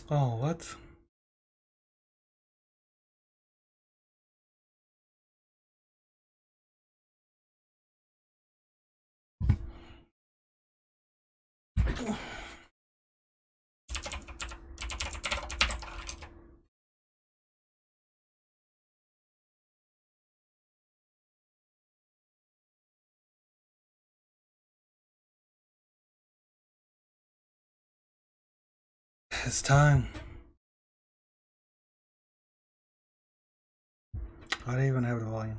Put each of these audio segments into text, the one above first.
Oh, what? It's time. I don't even have the volume.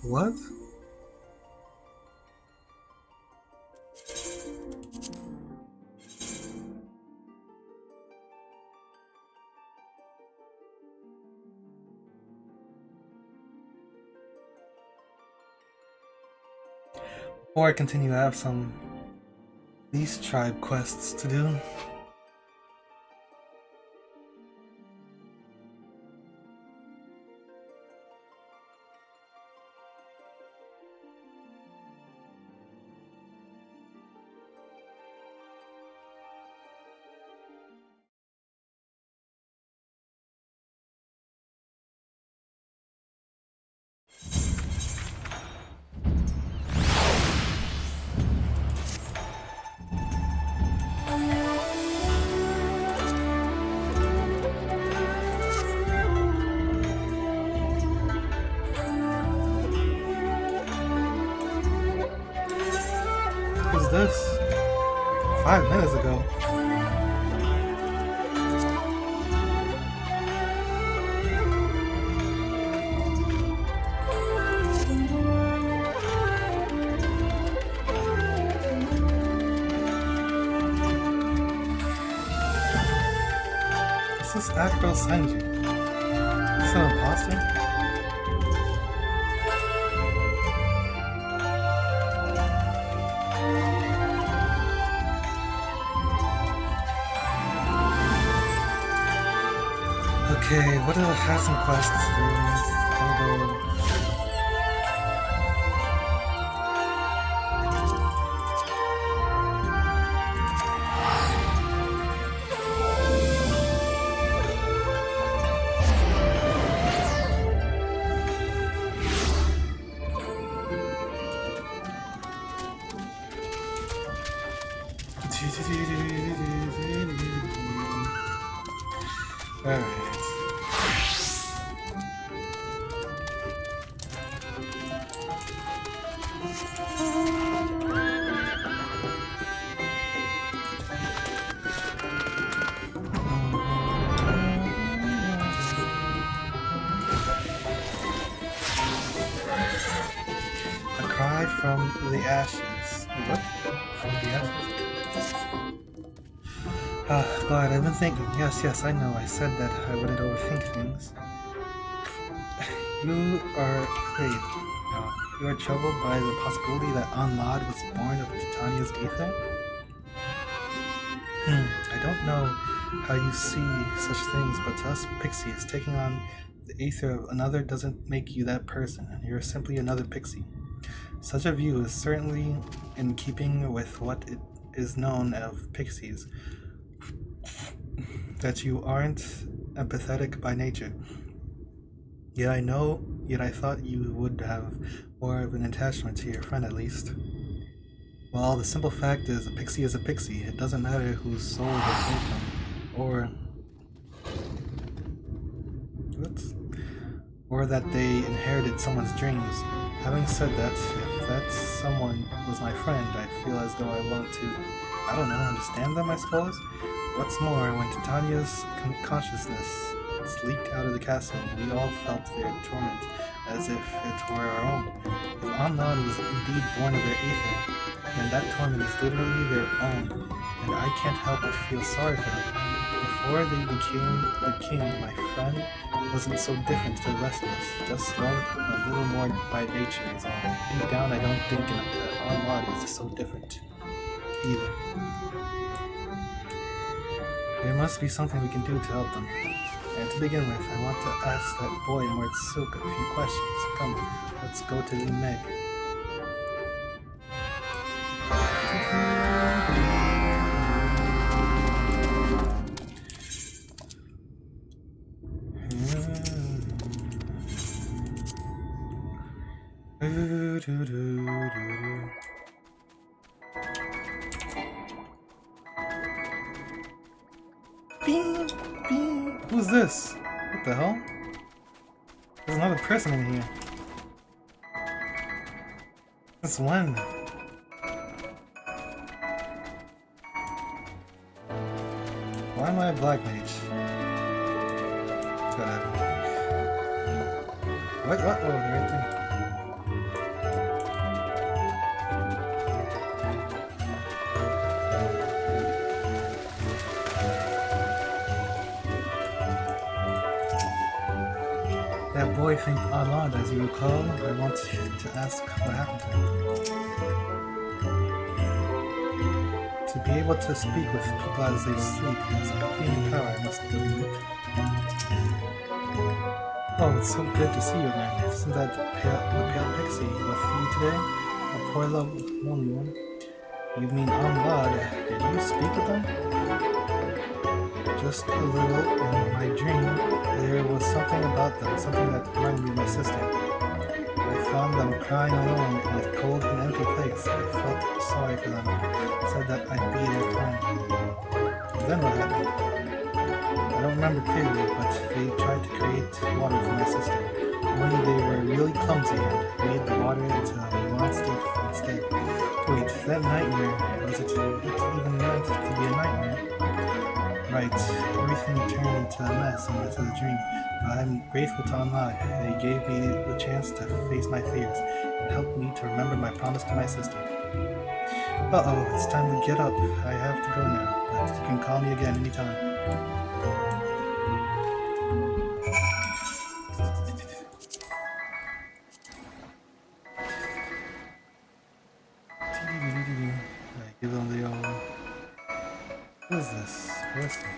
What? Before I continue, I have some Beast Tribe quests to do. Who's this? 5 minutes ago. This is Afro Sanji. Is an imposter? Okay, what are the Hassan quests? I'll go. Alright. A cry from the ashes. What? From the ashes? Glad I've been thinking. Yes, I know. I said that I wouldn't overthink things. You are afraid. You are troubled by the possibility that Anlad was born of Titania's ether? I don't know how you see such things, but to us pixies, taking on the ether of another doesn't make you that person. You're simply another pixie. Such a view is certainly in keeping with what it is known of pixies, that you aren't empathetic by nature. Yet I thought you would have more of an attachment to your friend at least. Well, the simple fact is, a pixie is a pixie. It doesn't matter whose soul they came from, or that they inherited someone's dreams. Having said that, if that someone was my friend, I feel as though I want to, I don't know, understand them, I suppose? What's more, when Titania's consciousness leaked out of the castle, we all felt their torment as if it were our own. If Anlad was indeed born of their ether, then that torment is literally their own, and I can't help but feel sorry for them. Before they became the king, my friend wasn't so different to the rest of us, just loved a little more by nature is all. Deep down, I don't think that Anlad is so different. either. There must be something we can do to help them. And to begin with, I want to ask that boy Silk a few questions. Come, let's go to the Meg. Beep, beep. Who's this? What the hell? There's another person in here. Since when? Why am I a black mage? What? Oh, they're right there. That boy think Arland, as you recall. I want to ask what happened to him. To be able to speak with people as they sleep has a healing power, I must believe it. Oh, it's so good to see you again. Isn't that the pale pixie with you today? A poor lonely one. You mean Arland? Did you speak with them? Just a little in my dream. There was something about them, something that reminded me of my sister. I found them crying alone in a cold and empty place. I felt sorry for them. Said that I'd be there crying. Then what happened? I don't remember clearly, but they tried to create water for my sister. Only they were really clumsy and made the water into a monster instead. Wait, that nightmare, was it even meant to be a nightmare? Right, everything turned into a mess and into the dream, but I'm grateful to Allah. They gave me the chance to face my fears and helped me to remember my promise to my sister. Uh-oh, it's time to get up. I have to go now, but you can call me again anytime. I give them the old... What is this? Questin.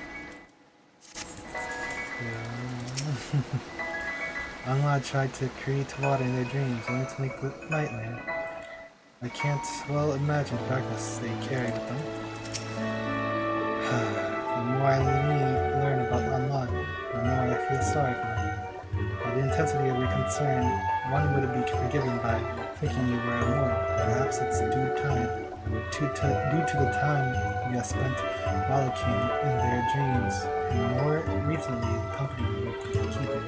Allah tried to create water in their dreams, only to make the nightmare. I can't well imagine the darkness they carried with them. The more I learn about Allah, the more I feel sorry for them. By the intensity of your concern, one would be forgiven by thinking you were immortal. Perhaps it's due to the time you have spent frolicking in their dreams, and more recently the company you've been keeping.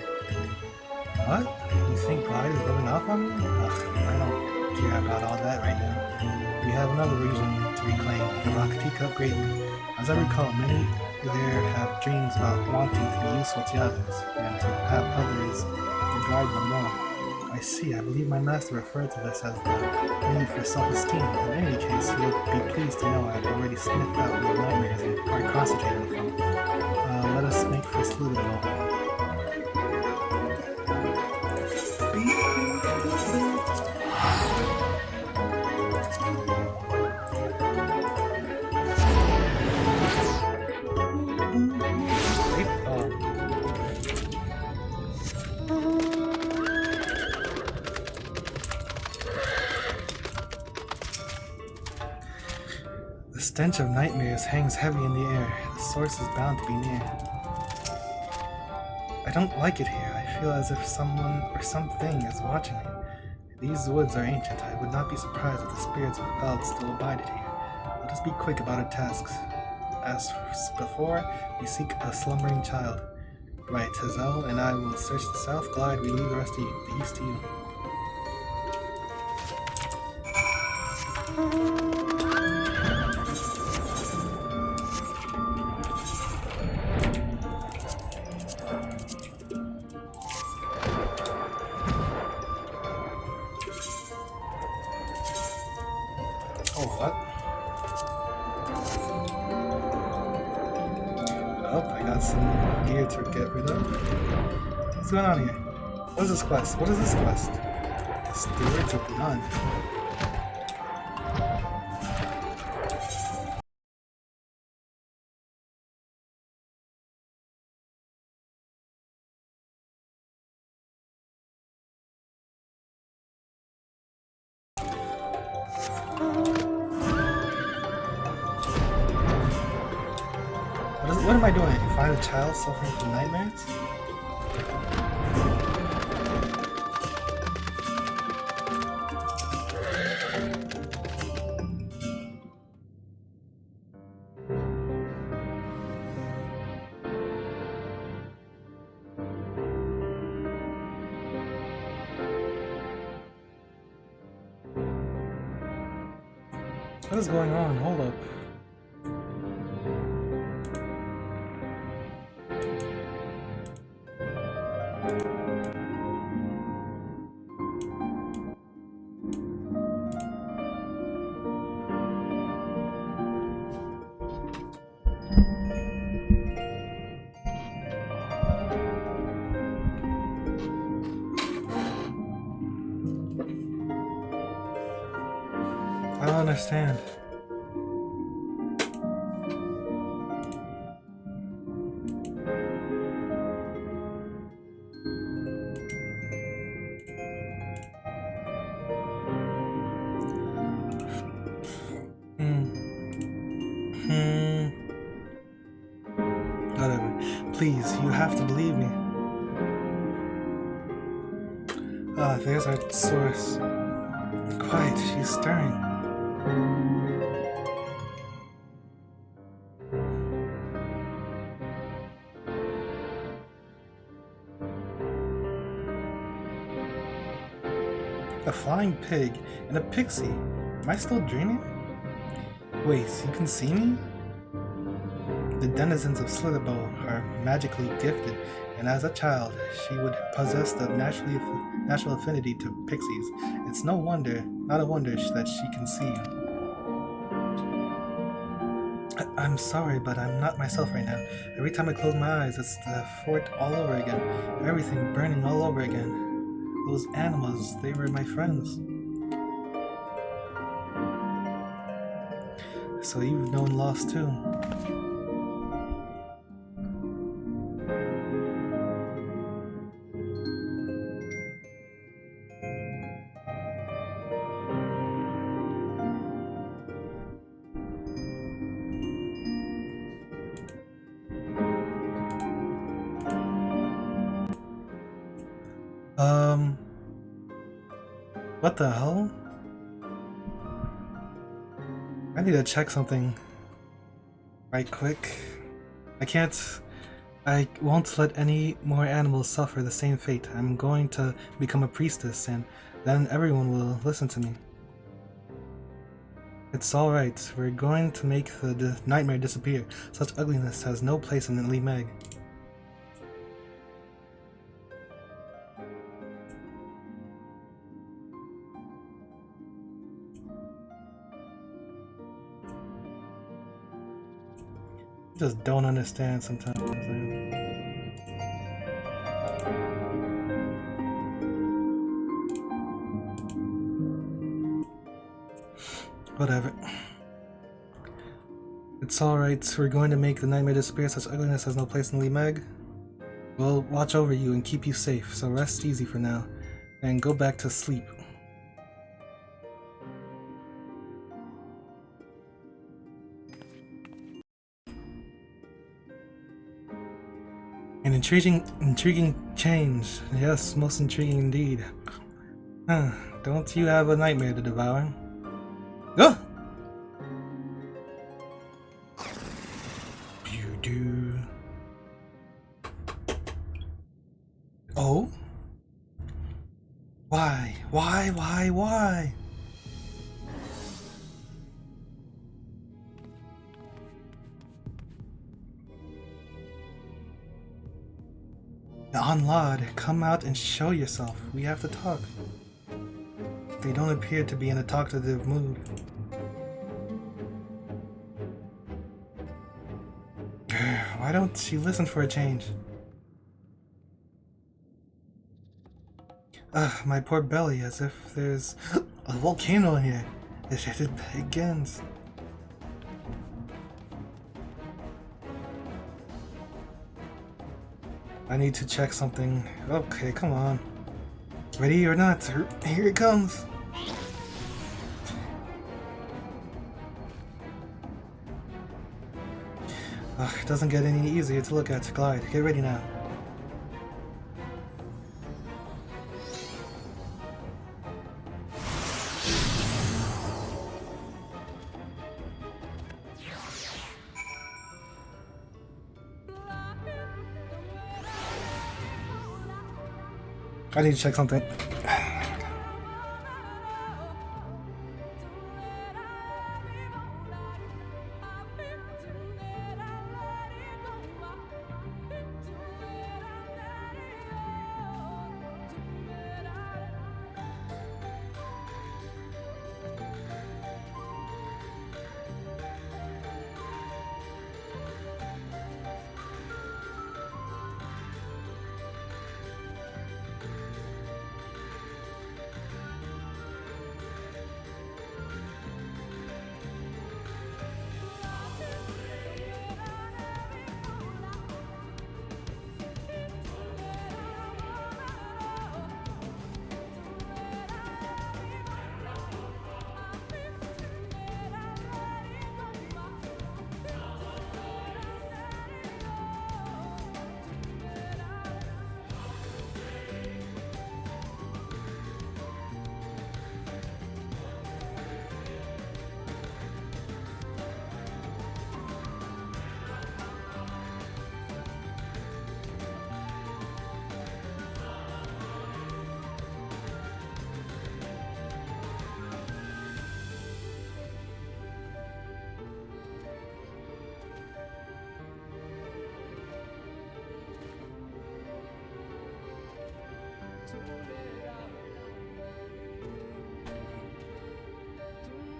What? You think Glide is rubbing off on me? Ugh, I don't care about all that right now. We have another region to reclaim, the Rock Teacup greatly. As I recall, many there have dreams about wanting to be useful to others, and to have others regard them well. I see, I believe my master referred to this as the need for self-esteem. In any case, you will be pleased to know I have already sniffed out your nightmares and are concentrating with them. Let us make for Slutable. The stench of nightmares hangs heavy in the air. The source is bound to be near. I don't like it here. I feel as if someone or something is watching me. These woods are ancient. I would not be surprised if the spirits of Beld still abided here. Let us be quick about our tasks. As before, we seek a slumbering child. Right, Hazel and I will search the south glide. We leave the rest of the east to you. Oh, what? Oh, I got some gear to get rid of. What's going on here? What is this quest? What is this quest? Stewards of none. What am I doing? Find a child suffering from nightmares? What is going on? Hold up. I don't understand. Whatever. Please, you have to believe me. Ah, there's our source. Quiet, she's stirring. A flying pig and a pixie. Am I still dreaming? Wait, you can see me? The denizens of Slitherbow are magically gifted, and as a child, she would possess the natural affinity to pixies. It's not a wonder that she can see you. I'm sorry, but I'm not myself right now. Every time I close my eyes, it's the fort all over again. Everything burning all over again. Those animals, they were my friends. So you've known loss too. What the hell? I need to check something right quick. I won't let any more animals suffer the same fate. I'm going to become a priestess, and then everyone will listen to me. It's alright. We're going to make the nightmare disappear. Such ugliness has no place in Lee Meg. Just don't understand sometimes. Whatever. It's alright, we're going to make the nightmare disappear. Such ugliness has no place in Lee Meg. We'll watch over you and keep you safe, so rest easy for now, and go back to sleep. An intriguing change. Yes, most intriguing indeed. Don't you have a nightmare to devour? Oh! You do. Oh? Why? Why? Onlad, come out and show yourself. We have to talk. They don't appear to be in a talkative mood. Why don't she listen for a change? Ugh, my poor belly, as if there's a volcano in here. It begins. I need to check something. Okay, come on. Ready or not, here it comes. Ugh, it doesn't get any easier to look at. Glide, get ready now. I need to check something.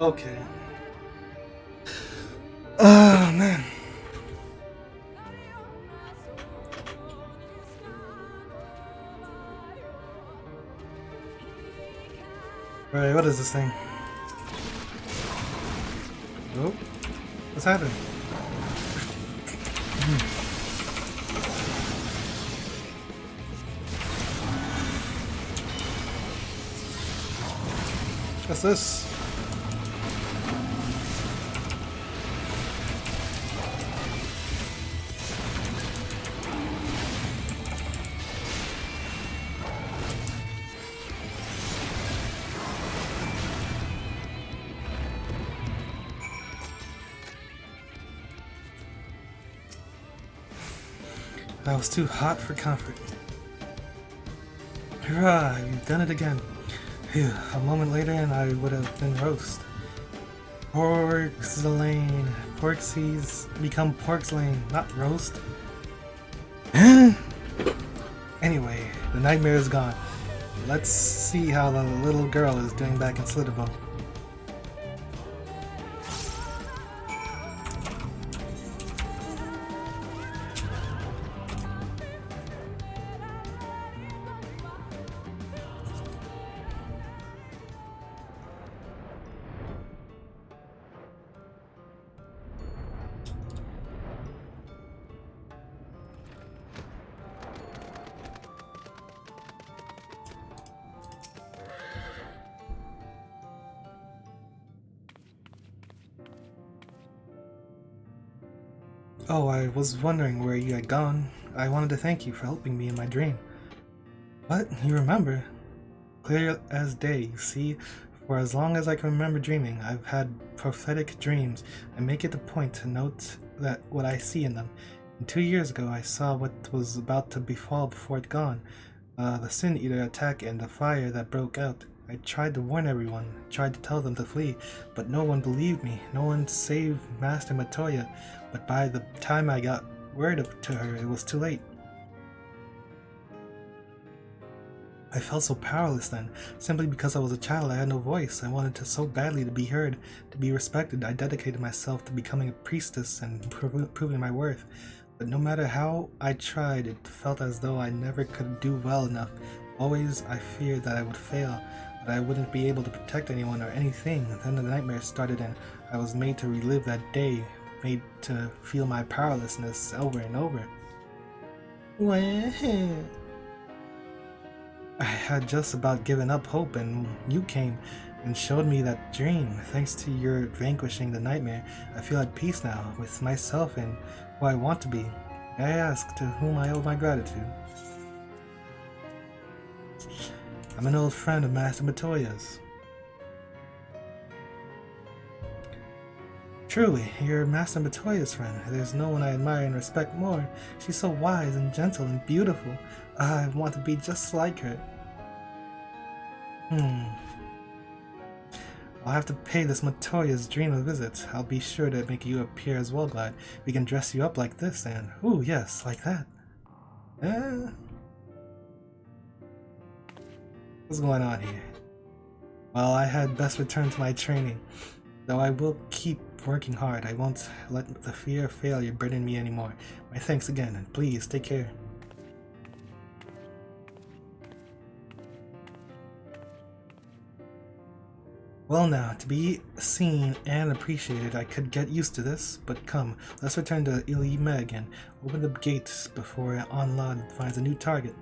Okay. Oh man. Alright, what is this thing? Oh, what's happening? What's this? I was too hot for comfort. Hurrah, you've done it again. Phew, a moment later and I would have been roast. Pork's lane. Porksy's become Pork's lane, not roast. Anyway, the nightmare is gone. Let's see how the little girl is doing back in Slitterbow. Oh, I was wondering where you had gone. I wanted to thank you for helping me in my dream. What? You remember? Clear as day, you see? For as long as I can remember dreaming, I've had prophetic dreams. I make it a point to note that what I see in them. And 2 years ago, I saw what was about to befall before it gone. The Sin Eater attack and the fire that broke out. I tried to warn everyone, tried to tell them to flee, but no one believed me. No one saved Master Matoya. But by the time I got word to her, it was too late. I felt so powerless then. Simply because I was a child, I had no voice. I wanted to so badly to be heard, to be respected. I dedicated myself to becoming a priestess and proving my worth. But no matter how I tried, it felt as though I never could do well enough. Always I feared that I would fail, that I wouldn't be able to protect anyone or anything. Then the nightmare started and I was made to relive that day, made to feel my powerlessness over and over. I had just about given up hope and you came. and showed me that dream. Thanks to your vanquishing the nightmare, I feel at peace now with myself and who I want to be. I ask to whom I owe my gratitude. I'm an old friend of Master Matoya's. Truly, you're Master Matoya's friend. There's no one I admire and respect more. She's so wise and gentle and beautiful. I want to be just like her. I'll have to pay this Matoya's dream a visit. I'll be sure to make you appear as well, Glad. We can dress you up like this and... Ooh, yes, like that. What's going on here? Well, I had best return to my training. Though I will keep working hard, I won't let the fear of failure burden me anymore. My thanks again, and please take care. Well now, to be seen and appreciated, I could get used to this, but come, let's return to Ili Meg and open the gates before Onlad finds a new target.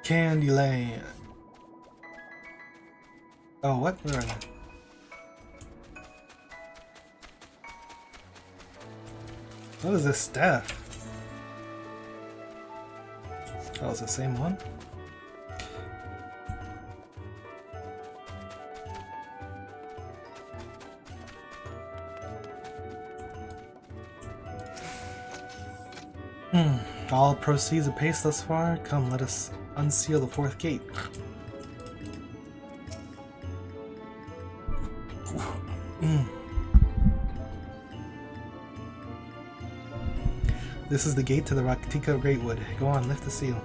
Candy Lane. Oh, what? Where are they? What is this staff? Oh, it's the same one? All proceeds apace thus far. Come, let us unseal the fourth gate. This is the gate to the Raktika Greatwood. Go on, lift the seal.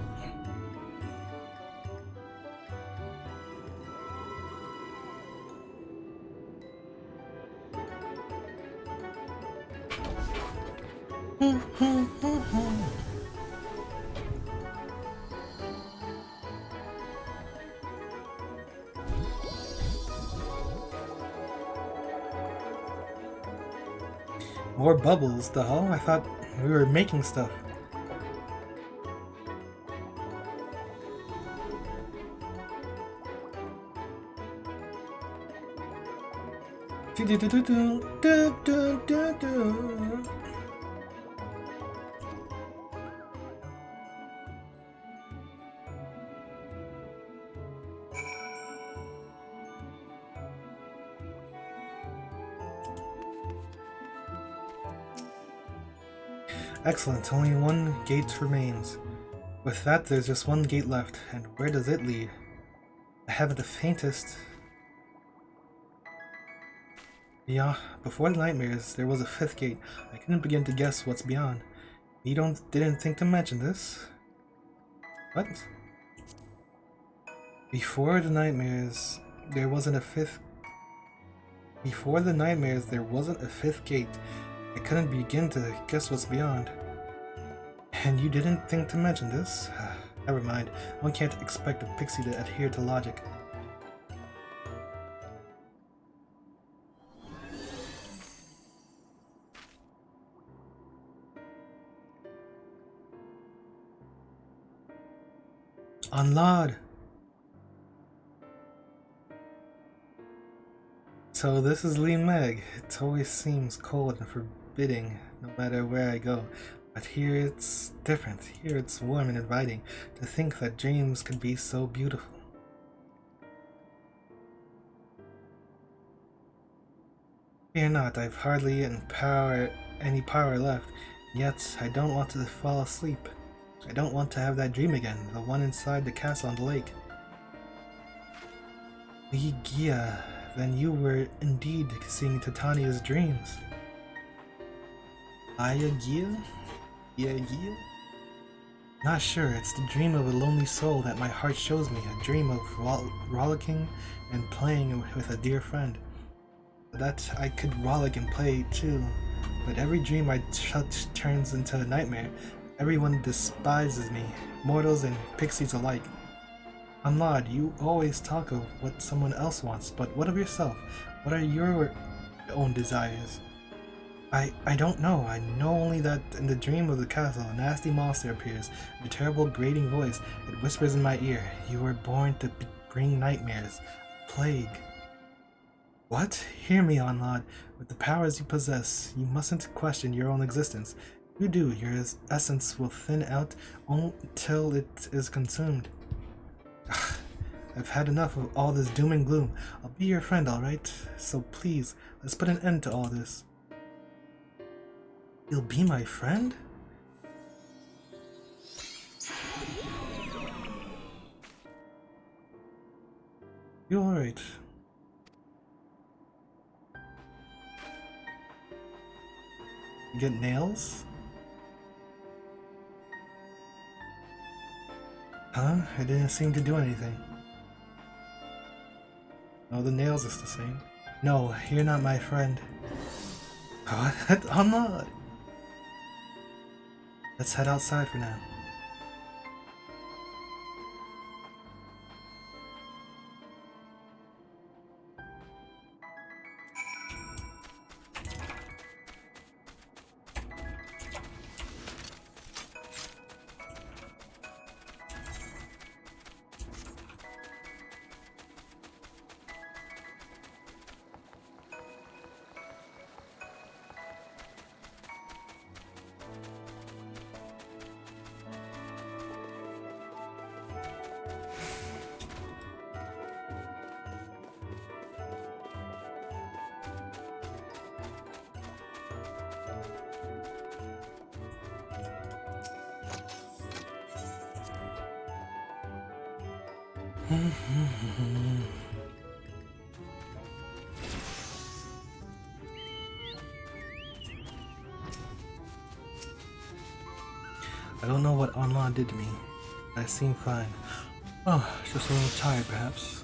More bubbles, the hell? I thought we were making stuff. Excellent, only one gate remains. With that, there's just one gate left, and where does it lead? I haven't the faintest... Yeah, before the nightmares, there was a fifth gate. I couldn't begin to guess what's beyond. You didn't think to mention this? What? Before the nightmares, there wasn't a fifth... Before the nightmares, there wasn't a fifth gate. I couldn't begin to guess what's beyond. And you didn't think to mention this? Never mind. One can't expect a pixie to adhere to logic. Unload! So this is Lee Meg. It always seems cold and forbidding no matter where I go. But here it's different. Here it's warm and inviting. To think that dreams could be so beautiful. Fear not, I've hardly any power left. Yet I don't want to fall asleep. I don't want to have that dream again, the one inside the castle on the lake. Gia, then you were indeed seeing Titania's dreams. Aya Gia? Gia? Not sure, it's the dream of a lonely soul that my heart shows me, a dream of rollicking and playing with a dear friend. That I could rollick and play too, but every dream I touch turns into a nightmare. Everyone despises me, mortals and pixies alike. Anlad, you always talk of what someone else wants, but what of yourself? What are your own desires? I don't know. I know only that in the dream of the castle, a nasty monster appears, a terrible grating voice. It whispers in my ear, you were born to bring nightmares, a plague. What? Hear me, Anlad. With the powers you possess, you mustn't question your own existence. If you do, your essence will thin out until it is consumed. I've had enough of all this doom and gloom. I'll be your friend, alright? So please, let's put an end to all this. You'll be my friend? You alright? You get nails? Huh? It didn't seem to do anything. No, the nails is the same. No, you're not my friend. What? I'm not. Let's head outside for now. I don't know what Anlad did to me. I seem fine. Oh, just a little tired perhaps.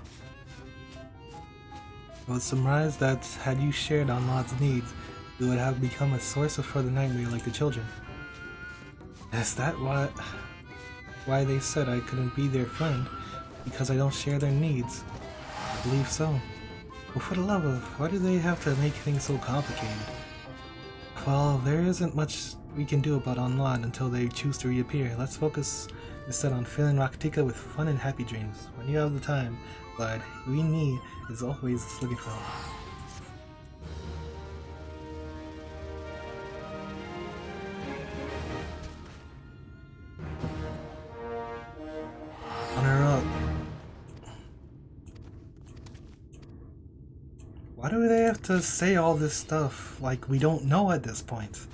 I would surmise that had you shared Anlad's needs, you would have become a source of further nightmare like the children. Is that why they said I couldn't be their friend? Because I don't share their needs? I believe so. But for the love of, why do they have to make things so complicated? Well, there isn't much we can do about Anlad until they choose to reappear. Let's focus instead on filling Raktika with fun and happy dreams. When you have the time, lad, Rini is always looking for help. On her up. Why do they have to say all this stuff like we don't know at this point?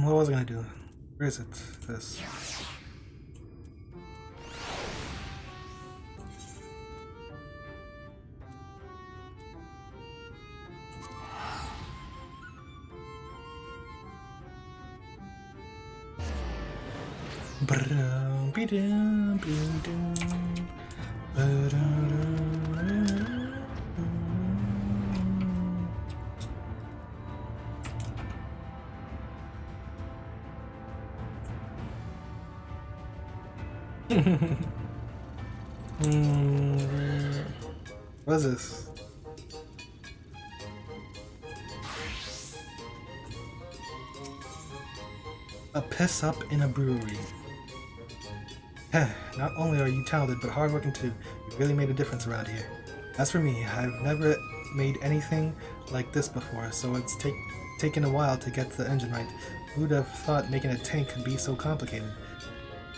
What was I gonna do? Where is it? This. What is this? A piss up in a brewery. Not only are you talented, but hardworking too. You really made a difference around here. As for me, I've never made anything like this before, so it's taken a while to get the engine right. Who'd have thought making a tank could be so complicated?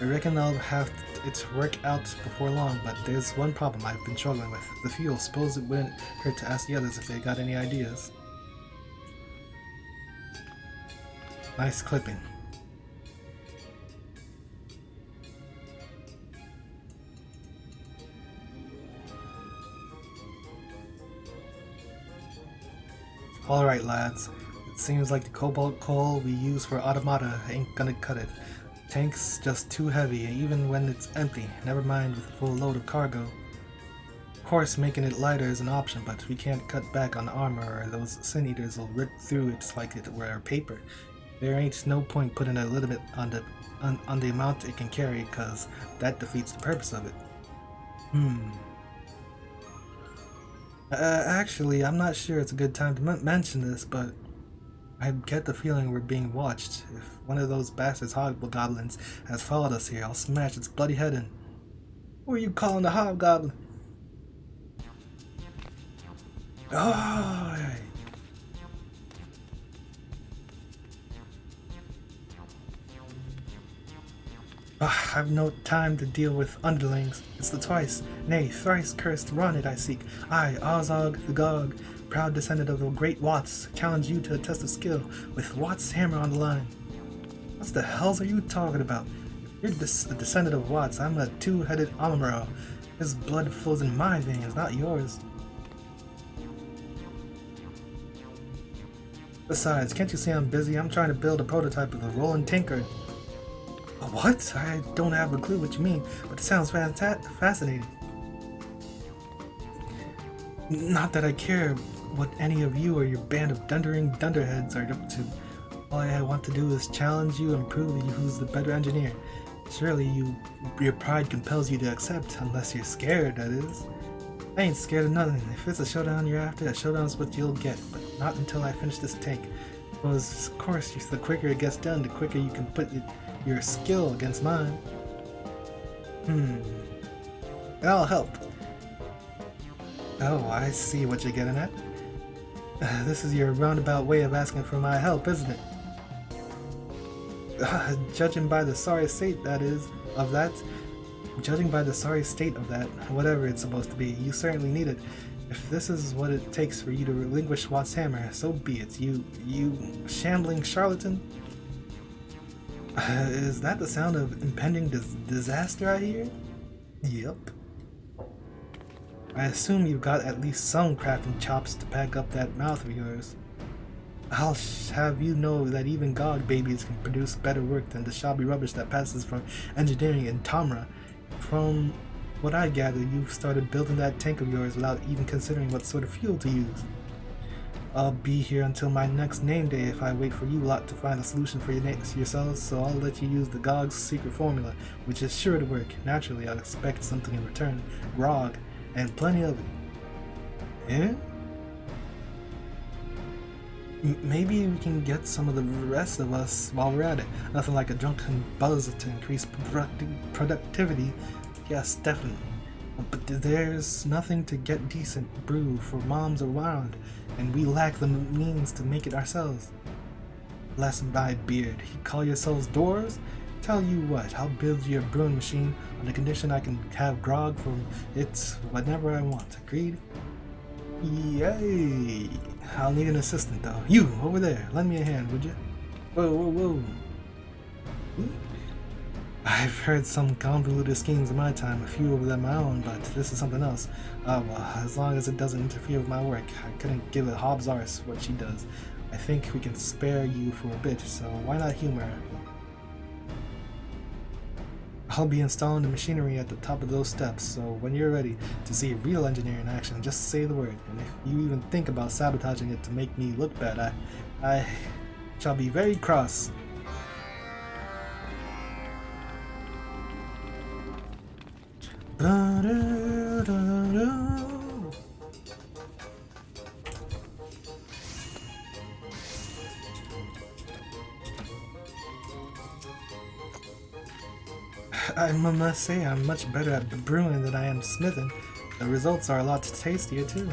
I reckon I'll have it work out before long, but there's one problem I've been struggling with. The fuel. Suppose it wouldn't hurt to ask the others if they got any ideas. Nice clipping. Alright lads, it seems like the cobalt coal we use for automata ain't gonna cut it. The tank's just too heavy, even when it's empty, never mind with a full load of cargo. Of course making it lighter is an option, but we can't cut back on armor or those sin eaters will rip through it like it were paper. There ain't no point putting a limit on the amount it can carry, cause that defeats the purpose of it. Actually, I'm not sure it's a good time to mention this, but I get the feeling we're being watched. If one of those bastards hobgoblins has followed us here, I'll smash its bloody head in. Who are you calling a hobgoblin? Oh, I've no time to deal with underlings. It's the twice, nay, thrice cursed Ronit I seek. I, Ozog the Gog, proud descendant of the great Watts, challenge you to a test of skill with Watts' hammer on the line. What the hells are you talking about? If you're a descendant of Watts, I'm a two-headed Amamaro. His blood flows in my veins, not yours. Besides, can't you see I'm busy? I'm trying to build a prototype of the rolling tinker. What? I don't have a clue what you mean, but it sounds fascinating. Not that I care what any of you or your band of dundering dunderheads are up to. All I want to do is challenge you and prove you who's the better engineer. Surely your pride compels you to accept, unless you're scared, that is. I ain't scared of nothing. If it's a showdown you're after, a showdown's what you'll get, but not until I finish this tank. Because, of course, the quicker it gets done, the quicker you can put your skill against mine. I'll help. Oh, I see what you're getting at. This is your roundabout way of asking for my help, isn't it? Judging by the sorry state of that, whatever it's supposed to be, you certainly need it. If this is what it takes for you to relinquish Watt's hammer, so be it. You shambling charlatan? Is that the sound of impending disaster I hear? Yep. I assume you've got at least some crafting chops to pack up that mouth of yours. I'll have you know that even Gog babies can produce better work than the shabby rubbish that passes from engineering in Tamra. From what I gather, you've started building that tank of yours without even considering what sort of fuel to use. I'll be here until my next name day if I wait for you lot to find a solution for yourselves, so I'll let you use the Gog's secret formula, which is sure to work. Naturally, I'll expect something in return. Grog, and plenty of it. Yeah? Maybe we can get some of the rest of us while we're at it. Nothing like a drunken buzz to increase productivity. Yes, definitely. But there's nothing to get decent brew for moms around, and we lack the means to make it ourselves. Bless my beard, you call yourselves dwarves? Tell you what, I'll build you a brewing machine on the condition I can have grog from it whenever I want. Agreed? Yay! I'll need an assistant though. You, over there, lend me a hand, would you? Whoa, whoa, whoa. I've heard some convoluted schemes in my time, a few of them my own, but this is something else. Well, as long as it doesn't interfere with my work, I couldn't give a Hobbs arse what she does. I think we can spare you for a bit, so why not humor her? I'll be installing the machinery at the top of those steps, so when you're ready to see real engineering in action, just say the word. And if you even think about sabotaging it to make me look bad, I shall be very cross. I must say I'm much better at brewing than I am smithing. The results are a lot tastier too.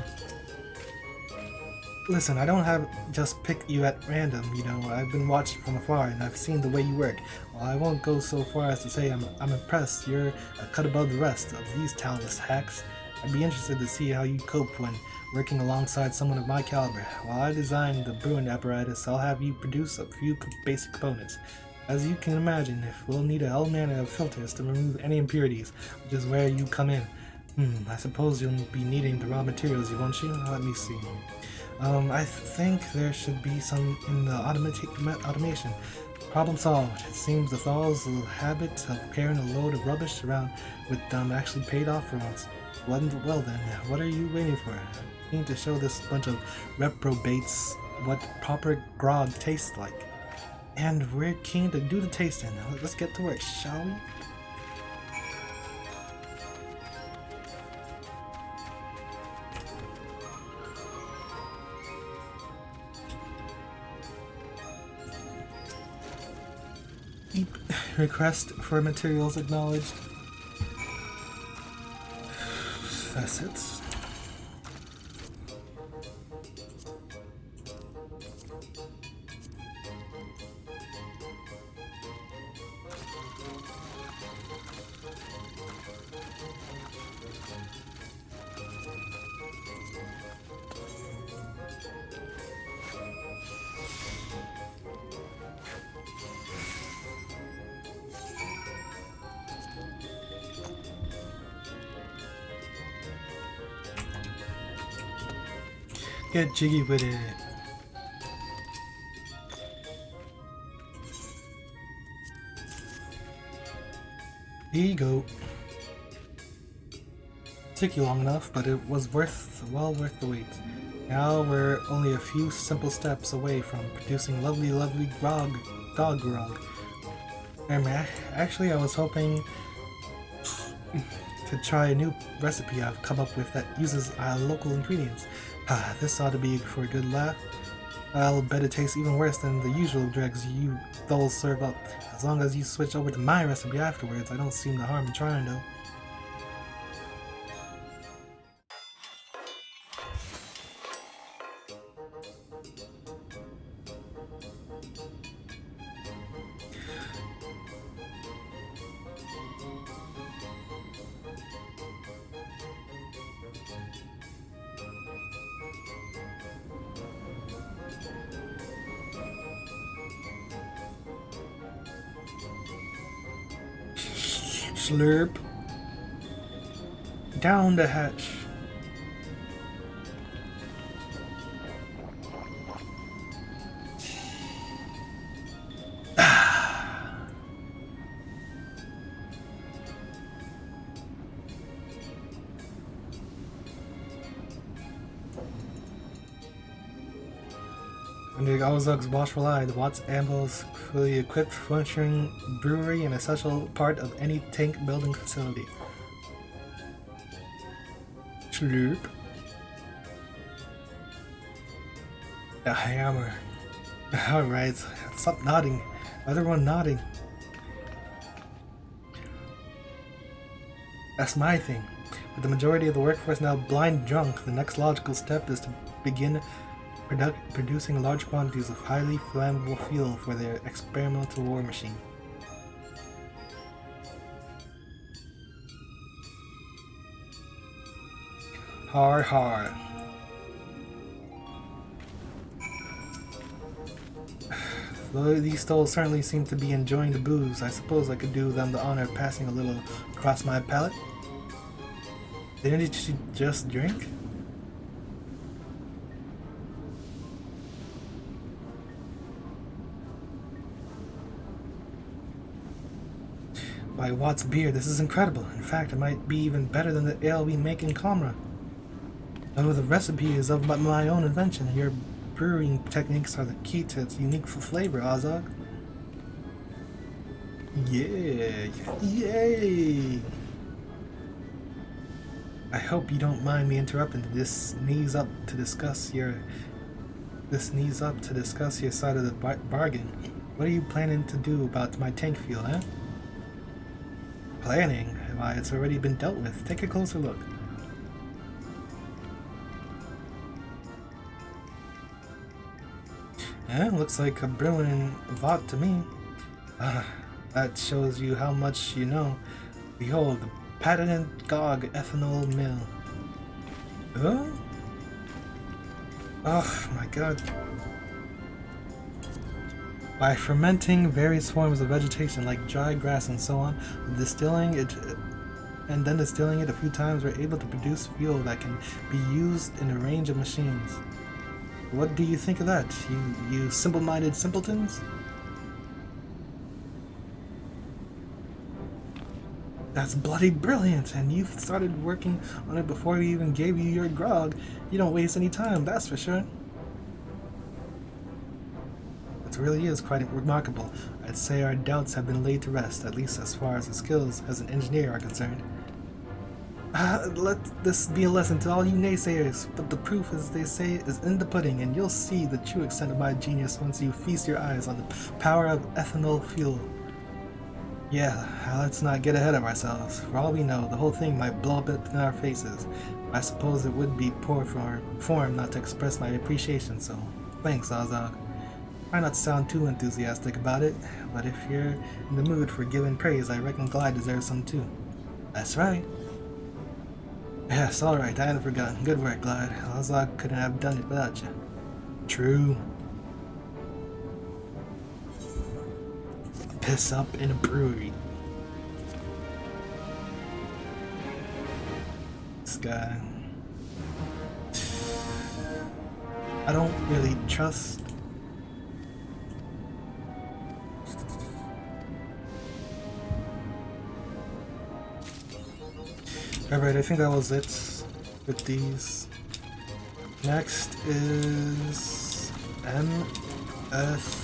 Listen, I don't have just pick you at random, you know, I've been watching from afar and I've seen the way you work. While I won't go so far as to say I'm impressed, you're a cut above the rest of these talentless hacks. I'd be interested to see how you cope when working alongside someone of my caliber. While I design the brewing apparatus, I'll have you produce a few basic components. As you can imagine, we'll need a whole manner of filters to remove any impurities, which is where you come in. I suppose you'll be needing the raw materials, won't you? Let me see. I think there should be some in the automation. Problem solved. It seems the Thal's habit of carrying a load of rubbish around with them actually paid off for once. Well then, what are you waiting for? I need to show this bunch of reprobates what proper grog tastes like. And we're keen to do the tasting. Let's get to work, shall we? Request for materials acknowledged. That's it. Get jiggy with it. Here you go. Took you long enough, but it was well worth the wait. Now we're only a few simple steps away from producing lovely grog. Actually, I was hoping to try a new recipe I've come up with that uses local ingredients. This ought to be for a good laugh. I'll bet it tastes even worse than the usual dregs you Thals serve up. As long as you switch over to my recipe afterwards, I don't see the harm in trying though. Slurp. Down the hatch. Under Galzug's watchful eye, the Watts Amble's fully equipped, functioning brewery an essential part of any tank building facility. Slurp. A hammer. Alright, stop nodding. Everyone nodding. That's my thing. With the majority of the workforce now blind drunk, the next logical step is to begin producing large quantities of highly flammable fuel for their experimental war machine. Har. Though these Thals certainly seem to be enjoying the booze, I suppose I could do them the honor of passing a little across my palate. Didn't she just drink? By Watt's beer, this is incredible. In fact, it might be even better than the ale we make in Comra. None of the recipe is of my own invention. Your brewing techniques are the key to its unique flavor, Azog. Yeah! Yay! I hope you don't mind me interrupting this knees up to discuss your side of the bargain. What are you planning to do about my tank fuel, eh? Planning? Why, it's already been dealt with. Take a closer look. Eh, looks like a brewing vat to me. Ah, that shows you how much you know. Behold, the patented GOG ethanol mill. Huh? Oh my god. By fermenting various forms of vegetation like dry grass and so on, distilling it and then distilling it a few times, we're able to produce fuel that can be used in a range of machines. What do you think of that, you simple-minded simpletons? That's bloody brilliant, and you've started working on it before we even gave you your grog. You don't waste any time, that's for sure. It really is quite remarkable. I'd say our doubts have been laid to rest, at least as far as his skills as an engineer are concerned. Let this be a lesson to all you naysayers, but the proof, as they say, is in the pudding, and you'll see the true extent of my genius once you feast your eyes on the power of ethanol fuel. Yeah, let's not get ahead of ourselves. For all we know, the whole thing might blow up in our faces. I suppose it would be poor form not to express my appreciation, so thanks, Azog. Try not to sound too enthusiastic about it, but if you're in the mood for giving praise, I reckon Glide deserves some too. That's right. Yes, alright, I hadn't forgotten. Good work, Glide. Azog couldn't have done it without you. True. Piss up in a brewery. This guy. I don't really trust. Alright, I think that was it with these. Next is MSQ.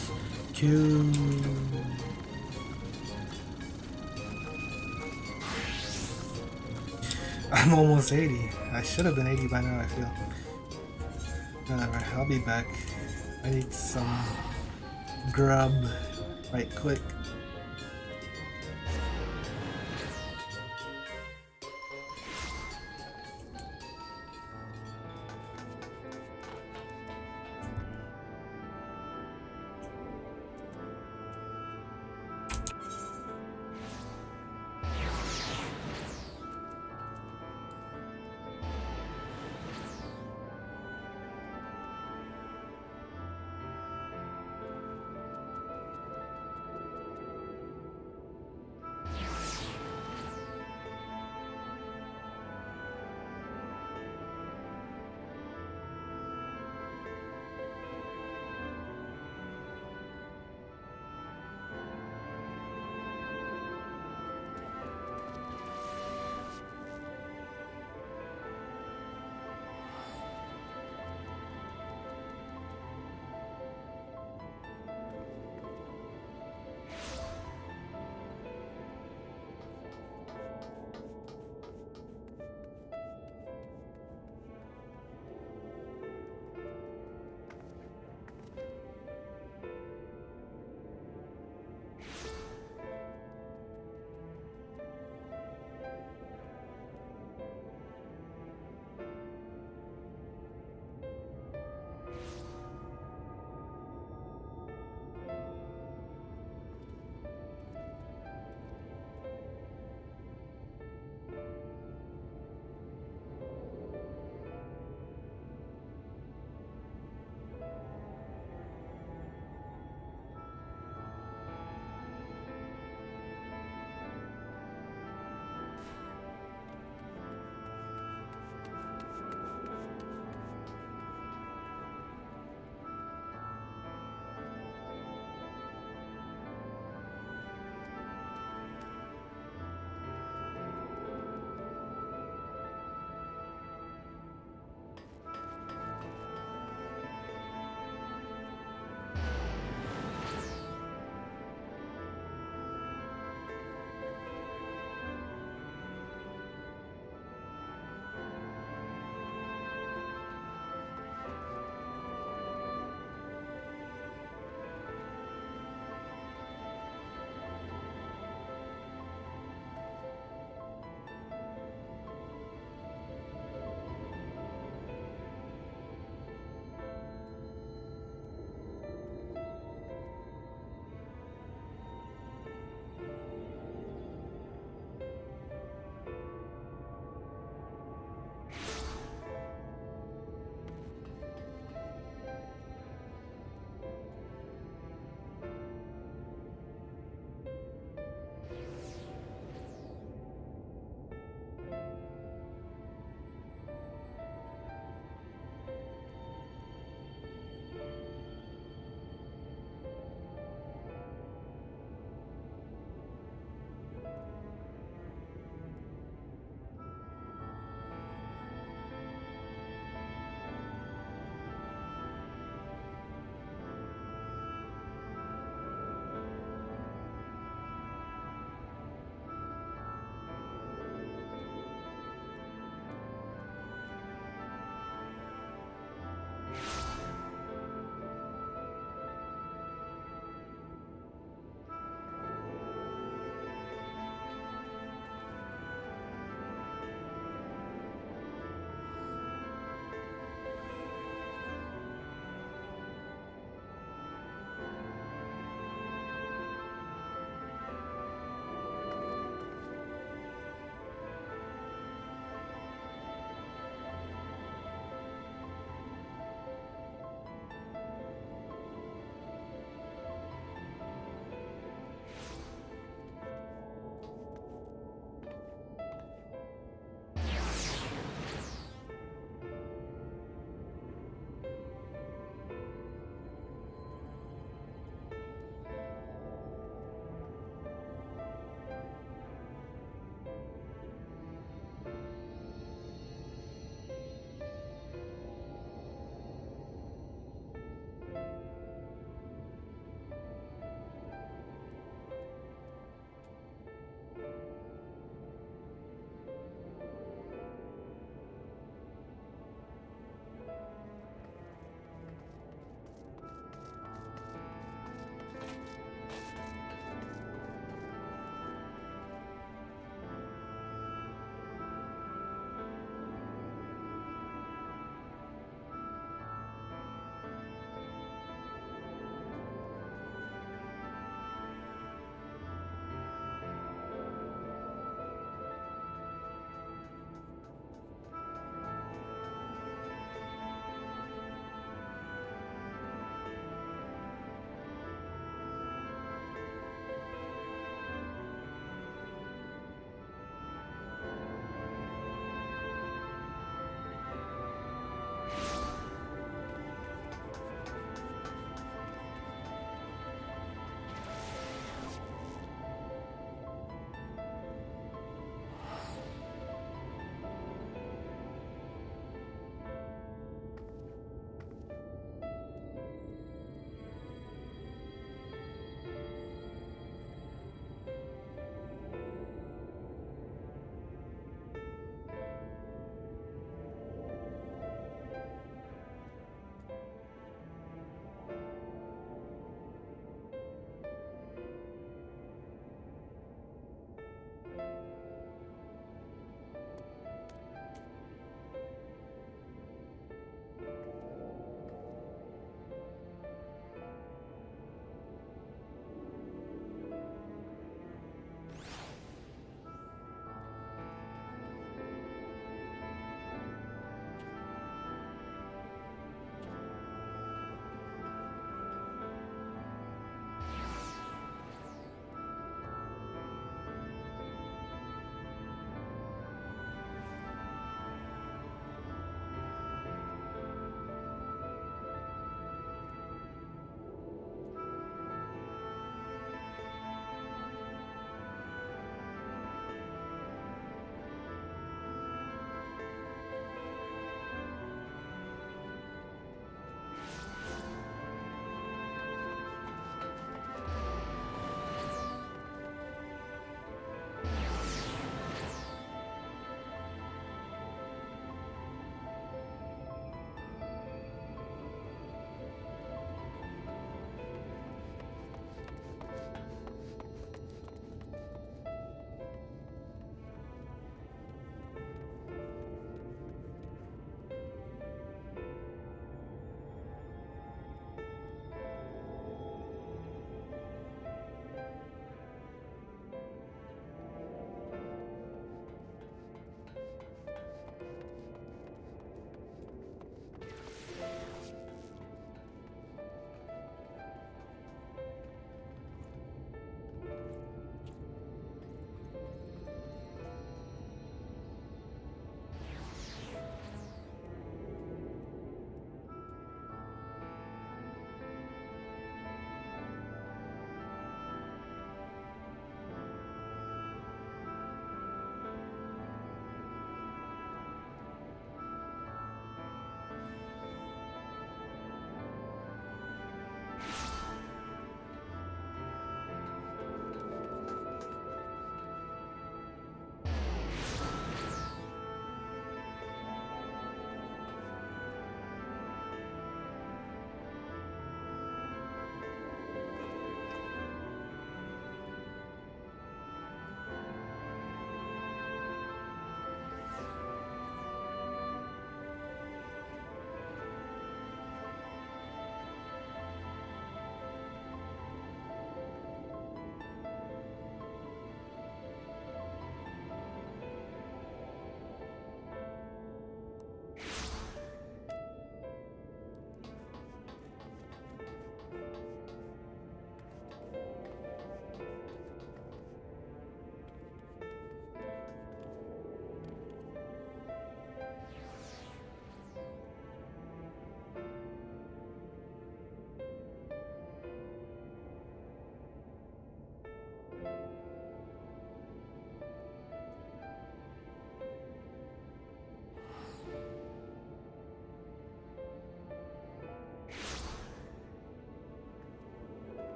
I'm almost 80. I should have been 80 by now, I feel. Whatever, I'll be back. I need some grub right quick.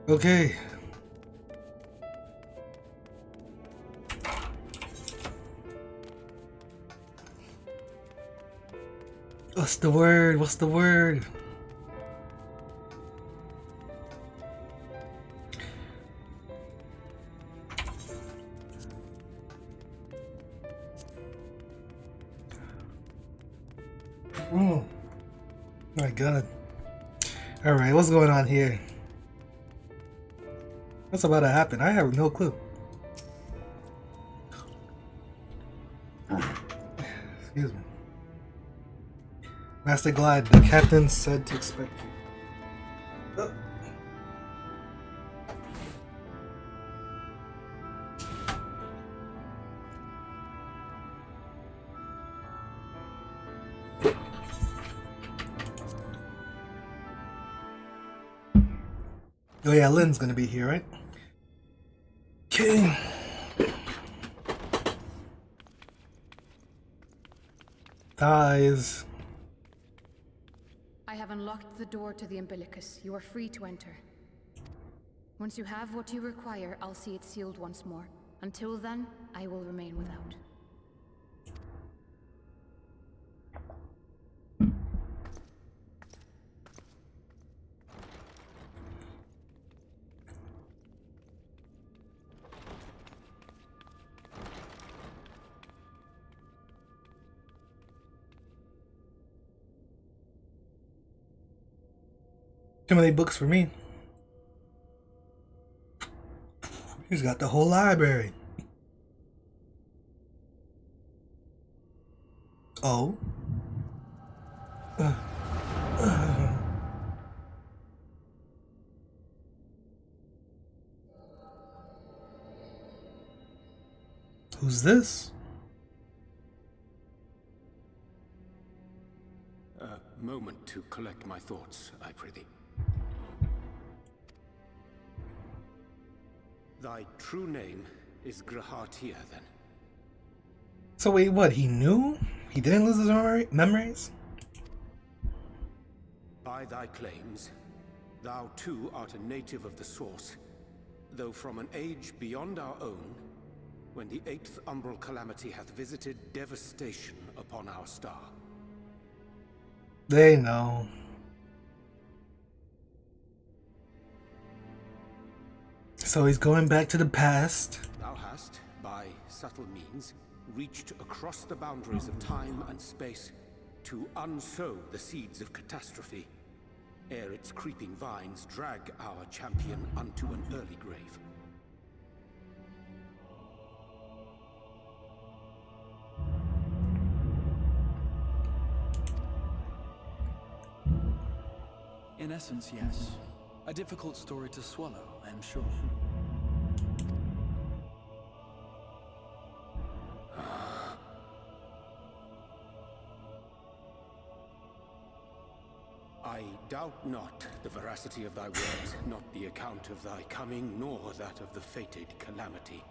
Okay. What's the word? What's the word? Oh my god. Alright, what's going on here? What's about to happen? I have no clue. Excuse me. Master Glide, the captain said to expect you. Oh. Oh yeah, Lynn's gonna be here, right? Okay. Thighs. I have unlocked the door to the umbilicus. You are free to enter. Once you have what you require, I'll see it sealed once more. Until then, I will remain without. Too many books for me. He's got the whole library. Oh. Who's this? A moment to collect my thoughts, I prithee. Thy true name is Grahatia, then? So wait, what? He knew? He didn't lose his memories? By thy claims, thou too art a native of the Source, though from an age beyond our own, when the 8th umbral calamity hath visited devastation upon our star. They know. So he's going back to the past. Thou hast, by subtle means, reached across the boundaries of time and space to unsow the seeds of catastrophe, ere its creeping vines drag our champion unto an early grave. In essence, yes. A difficult story to swallow, I am sure. I doubt not the veracity of thy words, not the account of thy coming, nor that of the fated calamity.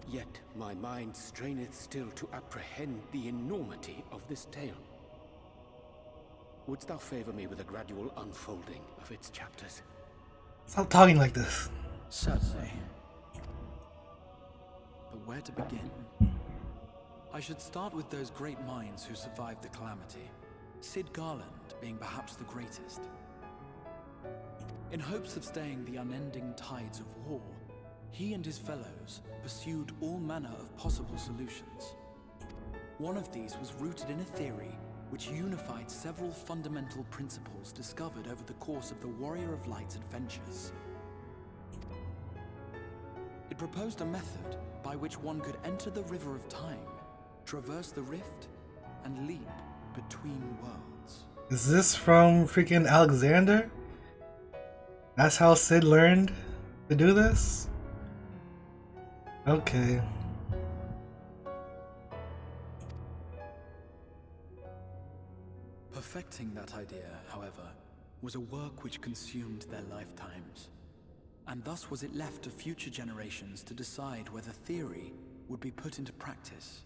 Yet my mind straineth still to apprehend the enormity of this tale. Wouldst thou favor me with a gradual unfolding of its chapters? Stop talking like this. Certainly. But where to begin? I should start with those great minds who survived the calamity. Sid Garland being perhaps the greatest. In hopes of staying the unending tides of war, he and his fellows pursued all manner of possible solutions. One of these was rooted in a theory which unified several fundamental principles discovered over the course of the Warrior of Light's adventures. It proposed a method by which one could enter the River of Time, traverse the rift, and leap between worlds. Is this from freaking Alexander? That's how Sid learned to do this? Okay. Perfecting that idea, however, was a work which consumed their lifetimes. And thus was it left to future generations to decide whether theory would be put into practice.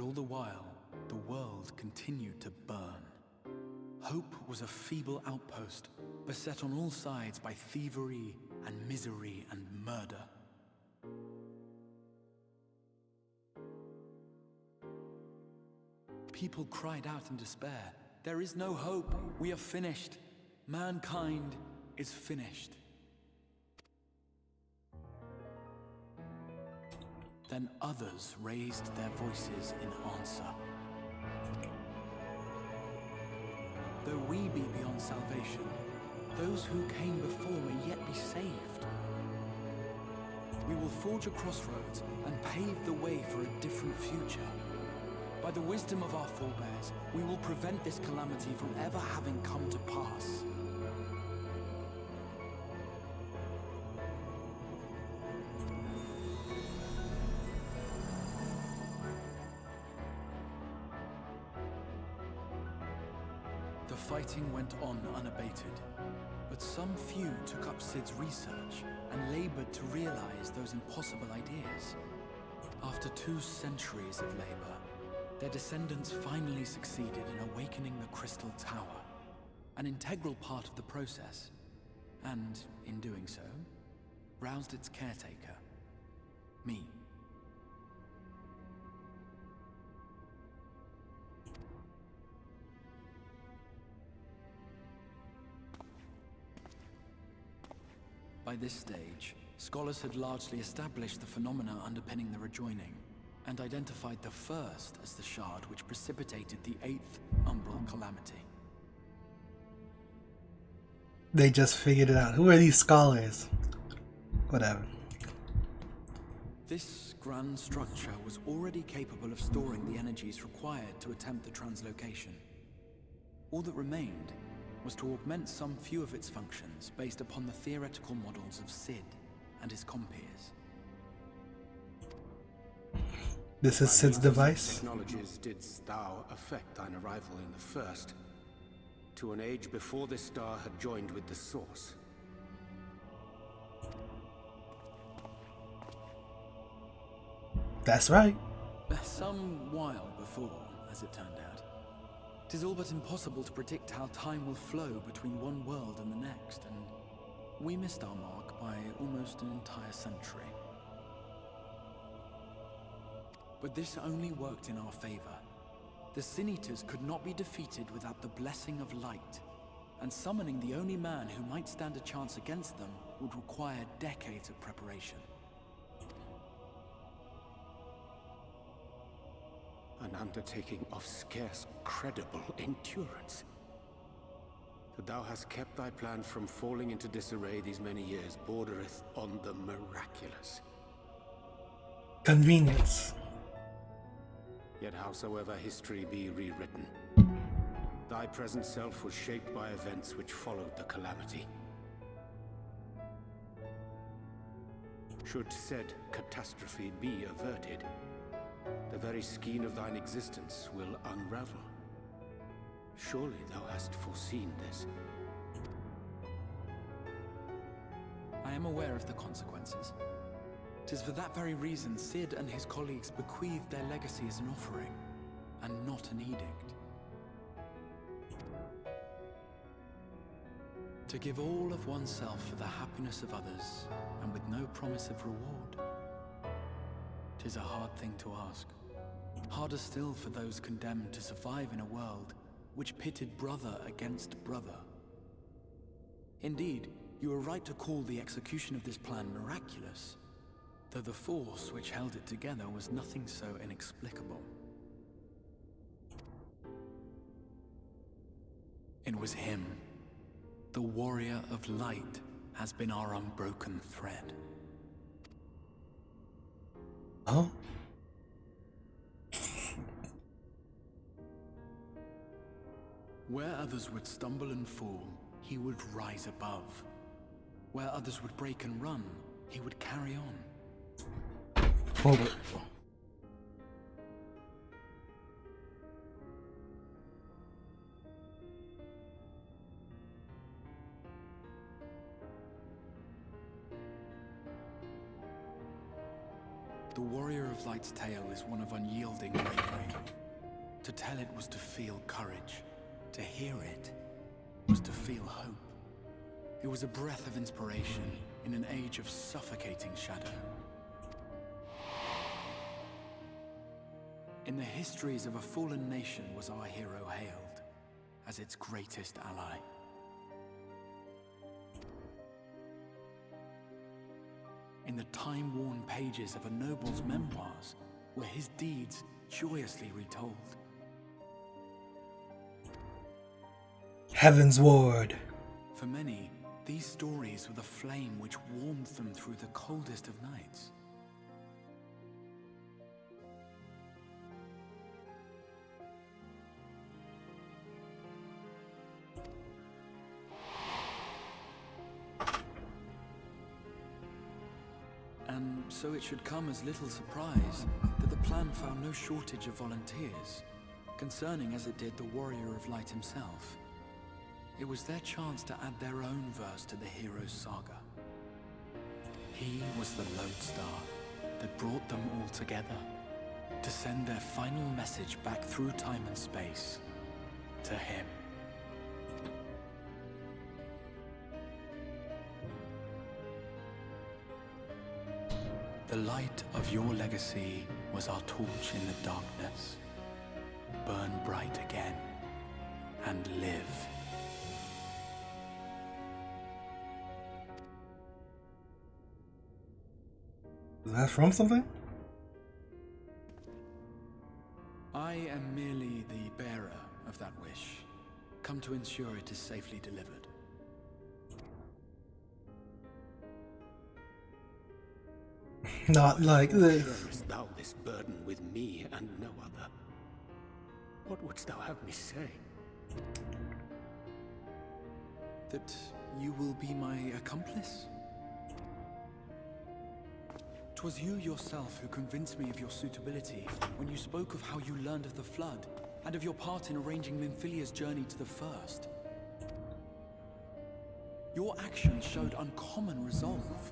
all the while, the world continued to burn. Hope was a feeble outpost, beset on all sides by thievery and misery and murder. People cried out in despair, "There is no hope, we are finished. Mankind is finished." Then others raised their voices in answer. Though we be beyond salvation, those who came before may yet be saved. We will forge a crossroads and pave the way for a different future. By the wisdom of our forebears, we will prevent this calamity from ever having come to pass. The fighting went on unabated, but some few took up Sid's research and labored to realize those impossible ideas. After 2 centuries of labor, their descendants finally succeeded in awakening the Crystal Tower, an integral part of the process, and, in doing so, roused its caretaker, me. By this stage, scholars had largely established the phenomena underpinning the rejoining, and identified the first as the shard which precipitated the 8th Umbral Calamity. They just figured it out. Who are these scholars? Whatever. This grand structure was already capable of storing the energies required to attempt the translocation. All that remained was to augment some few of its functions based upon the theoretical models of Sid and his compeers. This is Sid's device. Technologies didst thou affect thine arrival in the first, to an age before this star had joined with the source. That's right. Some while before, as it turned out. 'Tis all but impossible to predict how time will flow between one world and the next, and we missed our mark by almost an entire century. But this only worked in our favor. The Sin Eaters could not be defeated without the blessing of light, and summoning the only man who might stand a chance against them would require decades of preparation. An undertaking of scarce credible endurance. That thou hast kept thy plan from falling into disarray these many years bordereth on the miraculous. Convenience. Yet howsoever history be rewritten, thy present self was shaped by events which followed the calamity. Should said catastrophe be averted, the very skein of thine existence will unravel. Surely thou hast foreseen this. I am aware of the consequences. 'Tis for that very reason Sid and his colleagues bequeathed their legacy as an offering, and not an edict. To give all of oneself for the happiness of others, and with no promise of reward. 'Tis a hard thing to ask. Harder still for those condemned to survive in a world which pitted brother against brother. Indeed, you are right to call the execution of this plan miraculous, though the force which held it together was nothing so inexplicable. It was him. The warrior of light has been our unbroken thread. Oh? Where others would stumble and fall, he would rise above. Where others would break and run, he would carry on. Forward. the Warrior of Light's tale is one of unyielding bravery. To tell it was to feel courage. To hear it was to feel hope. It was a breath of inspiration in an age of suffocating shadow. In the histories of a fallen nation was our hero hailed as its greatest ally. In the time-worn pages of a noble's memoirs were his deeds joyously retold. Heaven's Ward. For many, these stories were the flame which warmed them through the coldest of nights. And so it should come as little surprise that the plan found no shortage of volunteers, concerning as it did the Warrior of Light himself. It was their chance to add their own verse to the hero's saga. He was the lodestar that brought them all together, to send their final message back through time and space to him. The light of your legacy was our torch in the darkness. Burn bright again and live. Is that from something? I am merely the bearer of that wish, come to ensure it is safely delivered. Not like this. Sharest thou this burden with me and no other? What wouldst thou have me say? That you will be my accomplice? 'Twas you yourself who convinced me of your suitability when you spoke of how you learned of the Flood, and of your part in arranging Minfilia's journey to the First. Your actions showed uncommon resolve.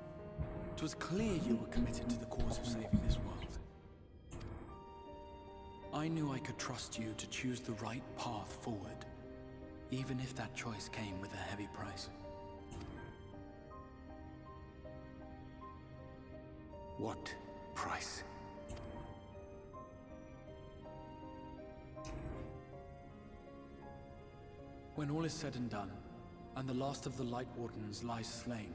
'Twas clear you were committed to the cause of saving this world. I knew I could trust you to choose the right path forward, even if that choice came with a heavy price. What price? When all is said and done, and the last of the Light Wardens lies slain,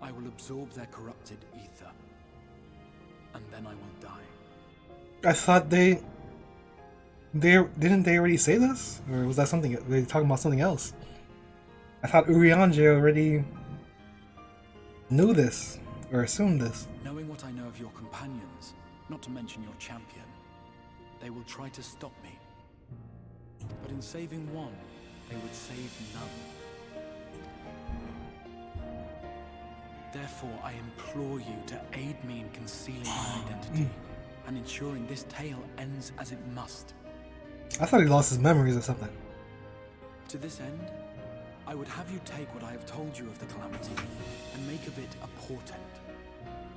I will absorb their corrupted ether, and then I will die. I thought they didn't they already say this, or was that something? Were they talking about something else? I thought Urianger already knew this or assumed this. Knowing what I know of your companions, not to mention your champion, they will try to stop me. But in saving one, they would save none. Therefore, I implore you to aid me in concealing my identity and ensuring this tale ends as it must. I thought he lost his memories or something. To this end, I would have you take what I have told you of the Calamity and make of it a portent.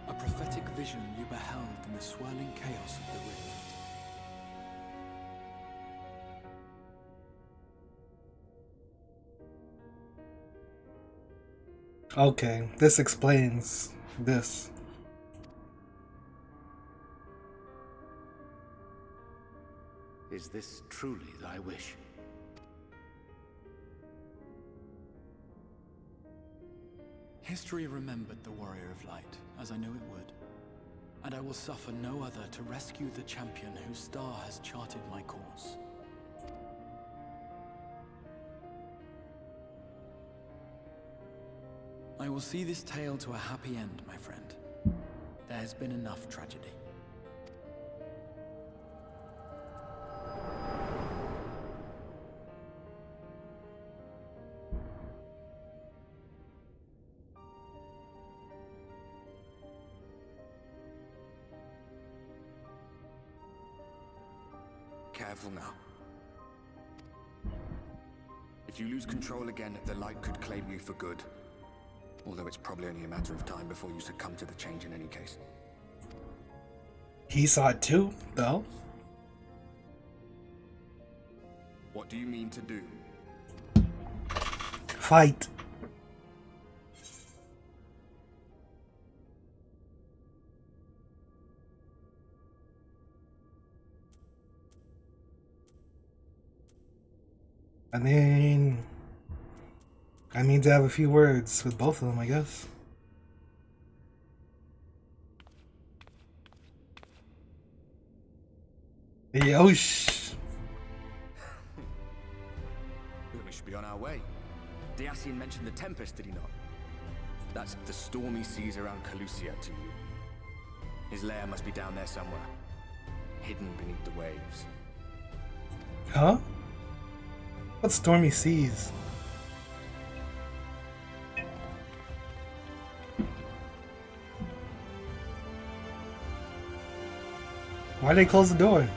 A prophetic vision you beheld in the swirling chaos of the rift. Okay, this explains this. Is this truly thy wish? History remembered the Warrior of Light, as I knew it would. And I will suffer no other to rescue the champion whose star has charted my course. I will see this tale to a happy end, my friend. There has been enough tragedy. Careful now. If you lose control again, the light could claim you for good. Although it's probably only a matter of time before you succumb to the change in any case. He saw it too, though. What do you mean to do? Fight. I mean, I need to have a few words with both of them, I guess. Yosh. We should be on our way. The Ascian mentioned the Tempest, did he not? That's the stormy seas around Calusia to you. His lair must be down there somewhere, hidden beneath the waves. Huh? What stormy seas? Why'd they close the door?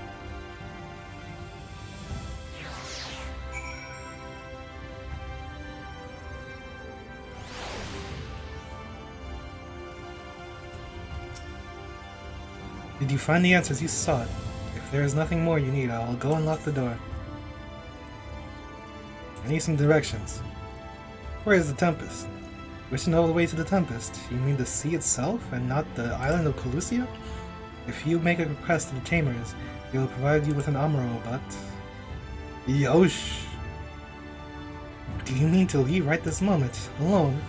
Did you find the answers you sought? If there is nothing more you need, I'll go and lock the door. I need some directions. Where is the Tempest? Wish to know the way to the Tempest. You mean the sea itself, and not the island of Calusia? If you make a request to the Chambers, they will provide you with an Amaro, but... Yosh! Do you mean to leave right this moment, alone?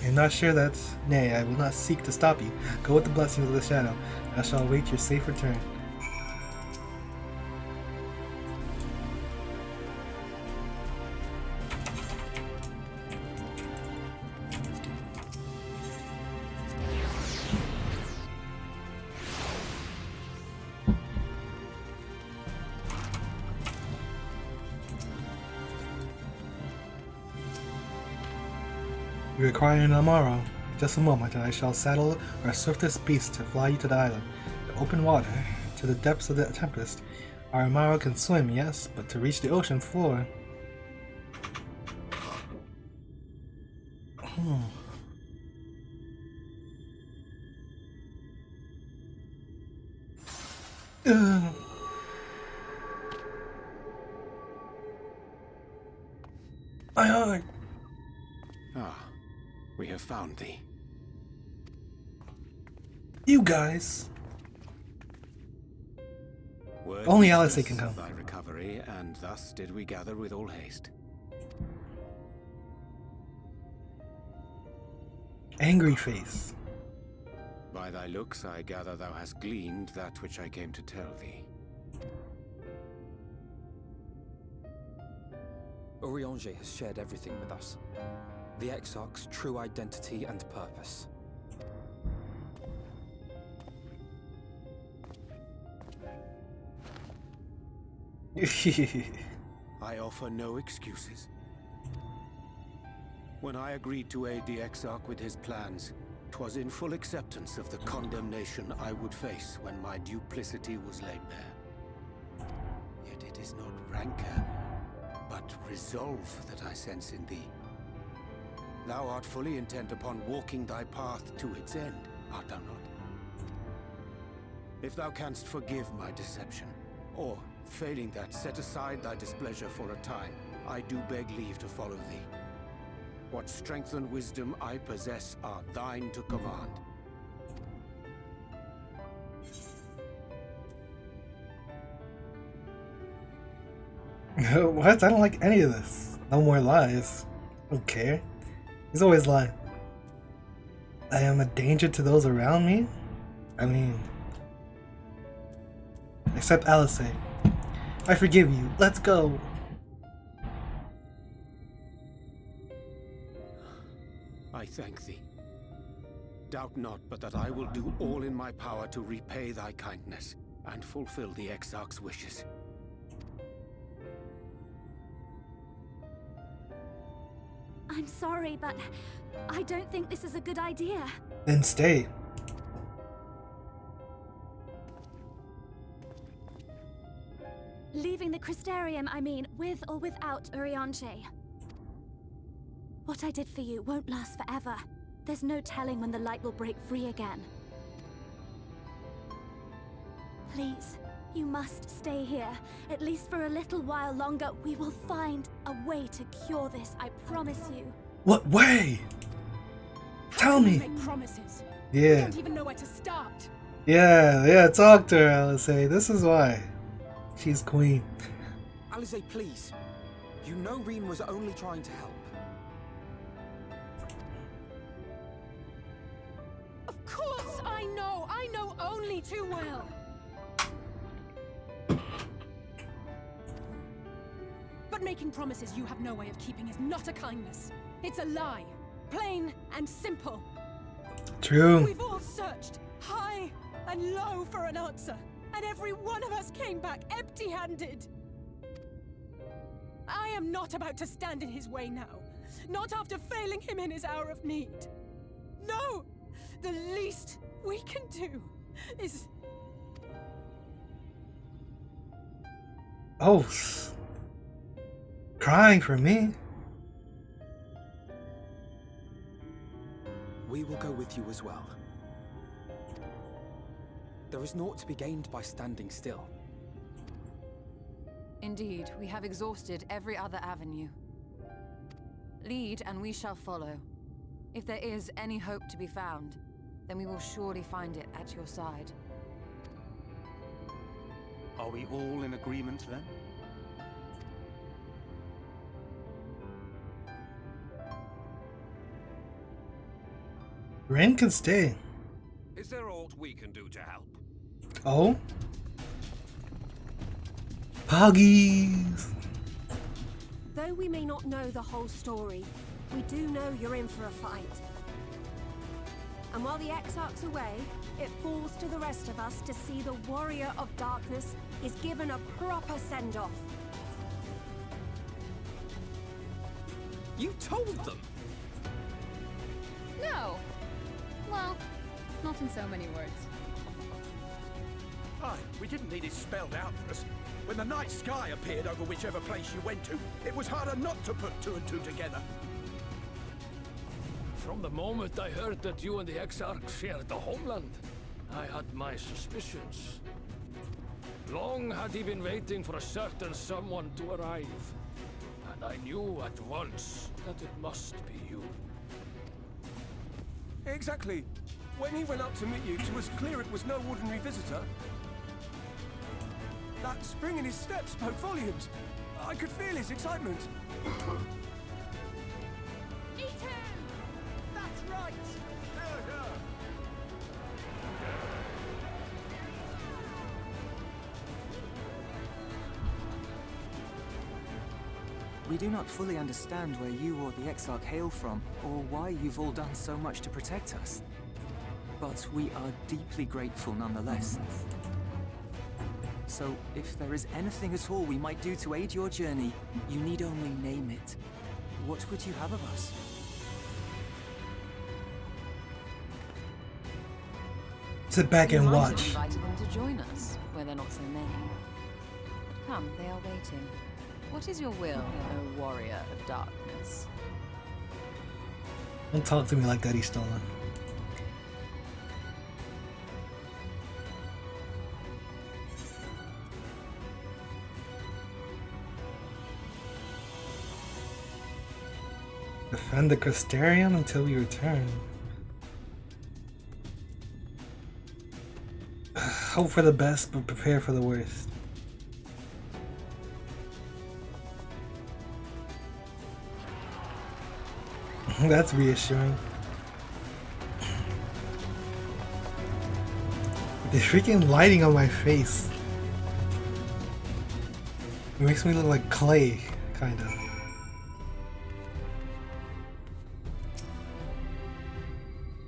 I am not sure that... Nay, I will not seek to stop you. Go with the blessings of the Shadow, and I shall await your safe return. You require an Amaro. Just a moment, and I shall saddle our swiftest beast to fly you to the island. The open water, to the depths of the Tempest. Our Amaro can swim, yes, but to reach the ocean floor... My heart! Ah, we have found thee. You guys! Word Only reached Alice us can come. of thy recovery, and thus did we gather with all haste. Angry face. By thy looks, I gather thou hast gleaned that which I came to tell thee. Urianger has shared everything with us. The Exarch's true identity and purpose. I offer no excuses. When I agreed to aid the Exarch with his plans, 'twas in full acceptance of the condemnation I would face when my duplicity was laid bare. Yet it is not rancor, but resolve that I sense in thee. Thou art fully intent upon walking thy path to its end, art thou not? If thou canst forgive my deception, or, failing that, set aside thy displeasure for a time, I do beg leave to follow thee. What strength and wisdom I possess are thine to command. What? I don't like any of this. No more lies. I don't care. He's always lying. I am a danger to those around me? I mean... Except Alice. I forgive you. Let's go. I thank thee. Doubt not but that I will do all in my power to repay thy kindness and fulfill the Exarch's wishes. I'm sorry, but I don't think this is a good idea. Then stay. Leaving the Crystarium, I mean, with or without Urianger. What I did for you won't last forever. There's no telling when the light will break free again. Please, you must stay here. At least for a little while longer. We will find a way to cure this, I promise you. What way? Tell me. Make promises. Yeah. I don't even know where to start. Yeah, talk to her, Alisaie. This is why. She's queen. Alisaie, please. You know Reen was only trying to help. Of course I know! I know only too well! But making promises you have no way of keeping is not a kindness. It's a lie. Plain and simple. True. We've all searched high and low for an answer, and every one of us came back empty-handed. I am not about to stand in his way now. Not after failing him in his hour of need. No! The least we can do is... Oh. Crying for me? We will go with you as well. There is naught to be gained by standing still. Indeed, we have exhausted every other avenue. Lead, and we shall follow. If there is any hope to be found, then we will surely find it at your side. Are we all in agreement then? Ren can stay. Is there aught we can do to help? Oh? Poggies! Though we may not know the whole story, we do know you're in for a fight. And while the Exarch's away, it falls to the rest of us to see the Warrior of Darkness is given a proper send-off. You told them! No! Well, not in so many words. Aye, we didn't need it spelled out for us. When the night sky appeared over whichever place you went to, it was harder not to put two and two together. From the moment I heard that you and the Exarch shared the homeland, I had my suspicions. Long had he been waiting for a certain someone to arrive, and I knew at once that it must be you. Exactly. When he went up to meet you, it was clear it was no ordinary visitor. That spring in his step spoke volumes. I could feel his excitement. Eat him! That's right! We do not fully understand where you or the Exarch hail from, or why you've all done so much to protect us. But we are deeply grateful nonetheless. So, if there is anything at all we might do to aid your journey, you need only name it. What would you have of us? Sit back and You might watch. have invited them to join us, where there are not so many. But come, they are waiting. What is your will, O Warrior of Darkness? Don't talk to me like that, Stolen. Defend the Crystarium until we return. Hope for the best, but prepare for the worst. That's reassuring. The freaking lighting on my face. It makes me look like clay, kind of.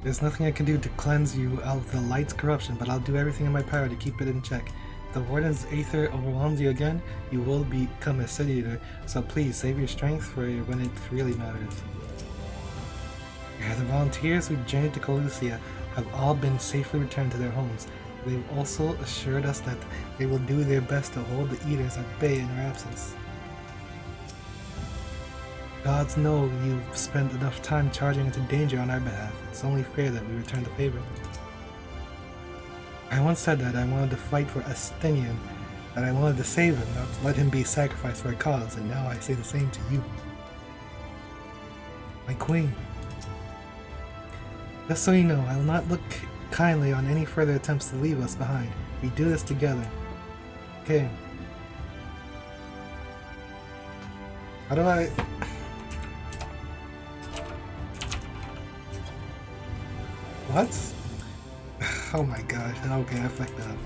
There's nothing I can do to cleanse you out of the light's corruption, but I'll do everything in my power to keep it in check. If the Warden's aether overwhelms you again, you will become a city eater, so please save your strength for when it really matters. The volunteers who journeyed to Calusia have all been safely returned to their homes. They've also assured us that they will do their best to hold the eaters at bay in our absence. Gods know you've spent enough time charging into danger on our behalf. It's only fair that we return the favor. I once said that I wanted to fight for Estinian, that I wanted to save him, not to let him be sacrificed for a cause, and now I say the same to you. My queen. Just so you know, I will not look kindly on any further attempts to leave us behind. We do this together. Okay. How do I... What? Oh my gosh. Okay, I fucked up.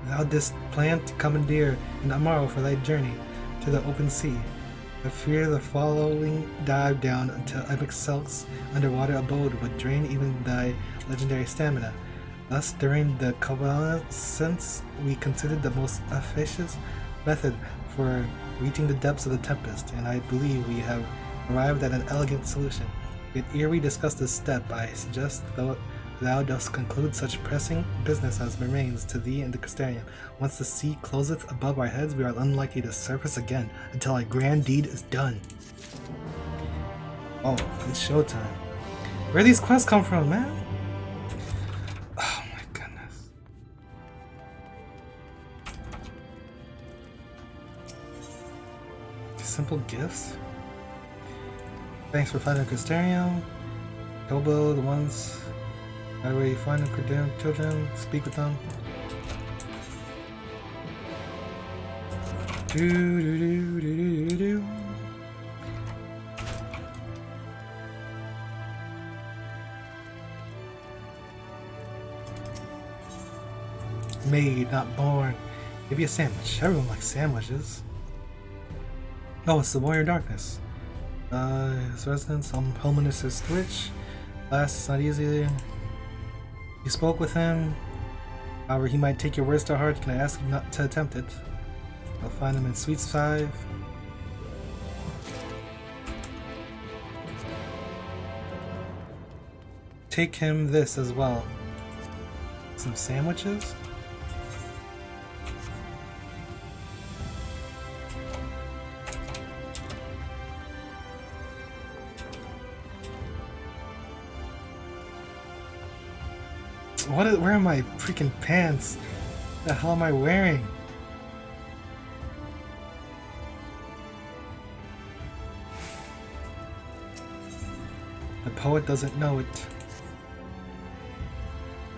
Thou didst plan to commandeer an Amaro for thy journey to the open sea. I fear the following dive down until Emixel's underwater abode would drain even thy legendary stamina. Thus, during the convalescence, we considered the most efficacious method for reaching the depths of the Tempest, and I believe we have arrived at an elegant solution. Yet ere we discuss this step, I suggest thou dost conclude such pressing business as remains to thee and the Crystarium. Once the sea closeth above our heads, we are unlikely to surface again until our grand deed is done. Oh, it's showtime. Where do these quests come from, man? Oh my goodness. Simple gifts? Thanks for finding Crystarium. Kobo, the ones... By the way, you find the children, speak with them. Made, not born. Maybe a sandwich. Everyone likes sandwiches. Oh, it's the Warrior Darkness. His residence, Hominus is Twitch. Last, it's not easy. You spoke with him. However, he might take your words to heart. Can I ask you not to attempt it? I'll find him in Suites 5. Take him this as well. Some sandwiches? Where are my freaking pants? What the hell am I wearing? The poet doesn't know it.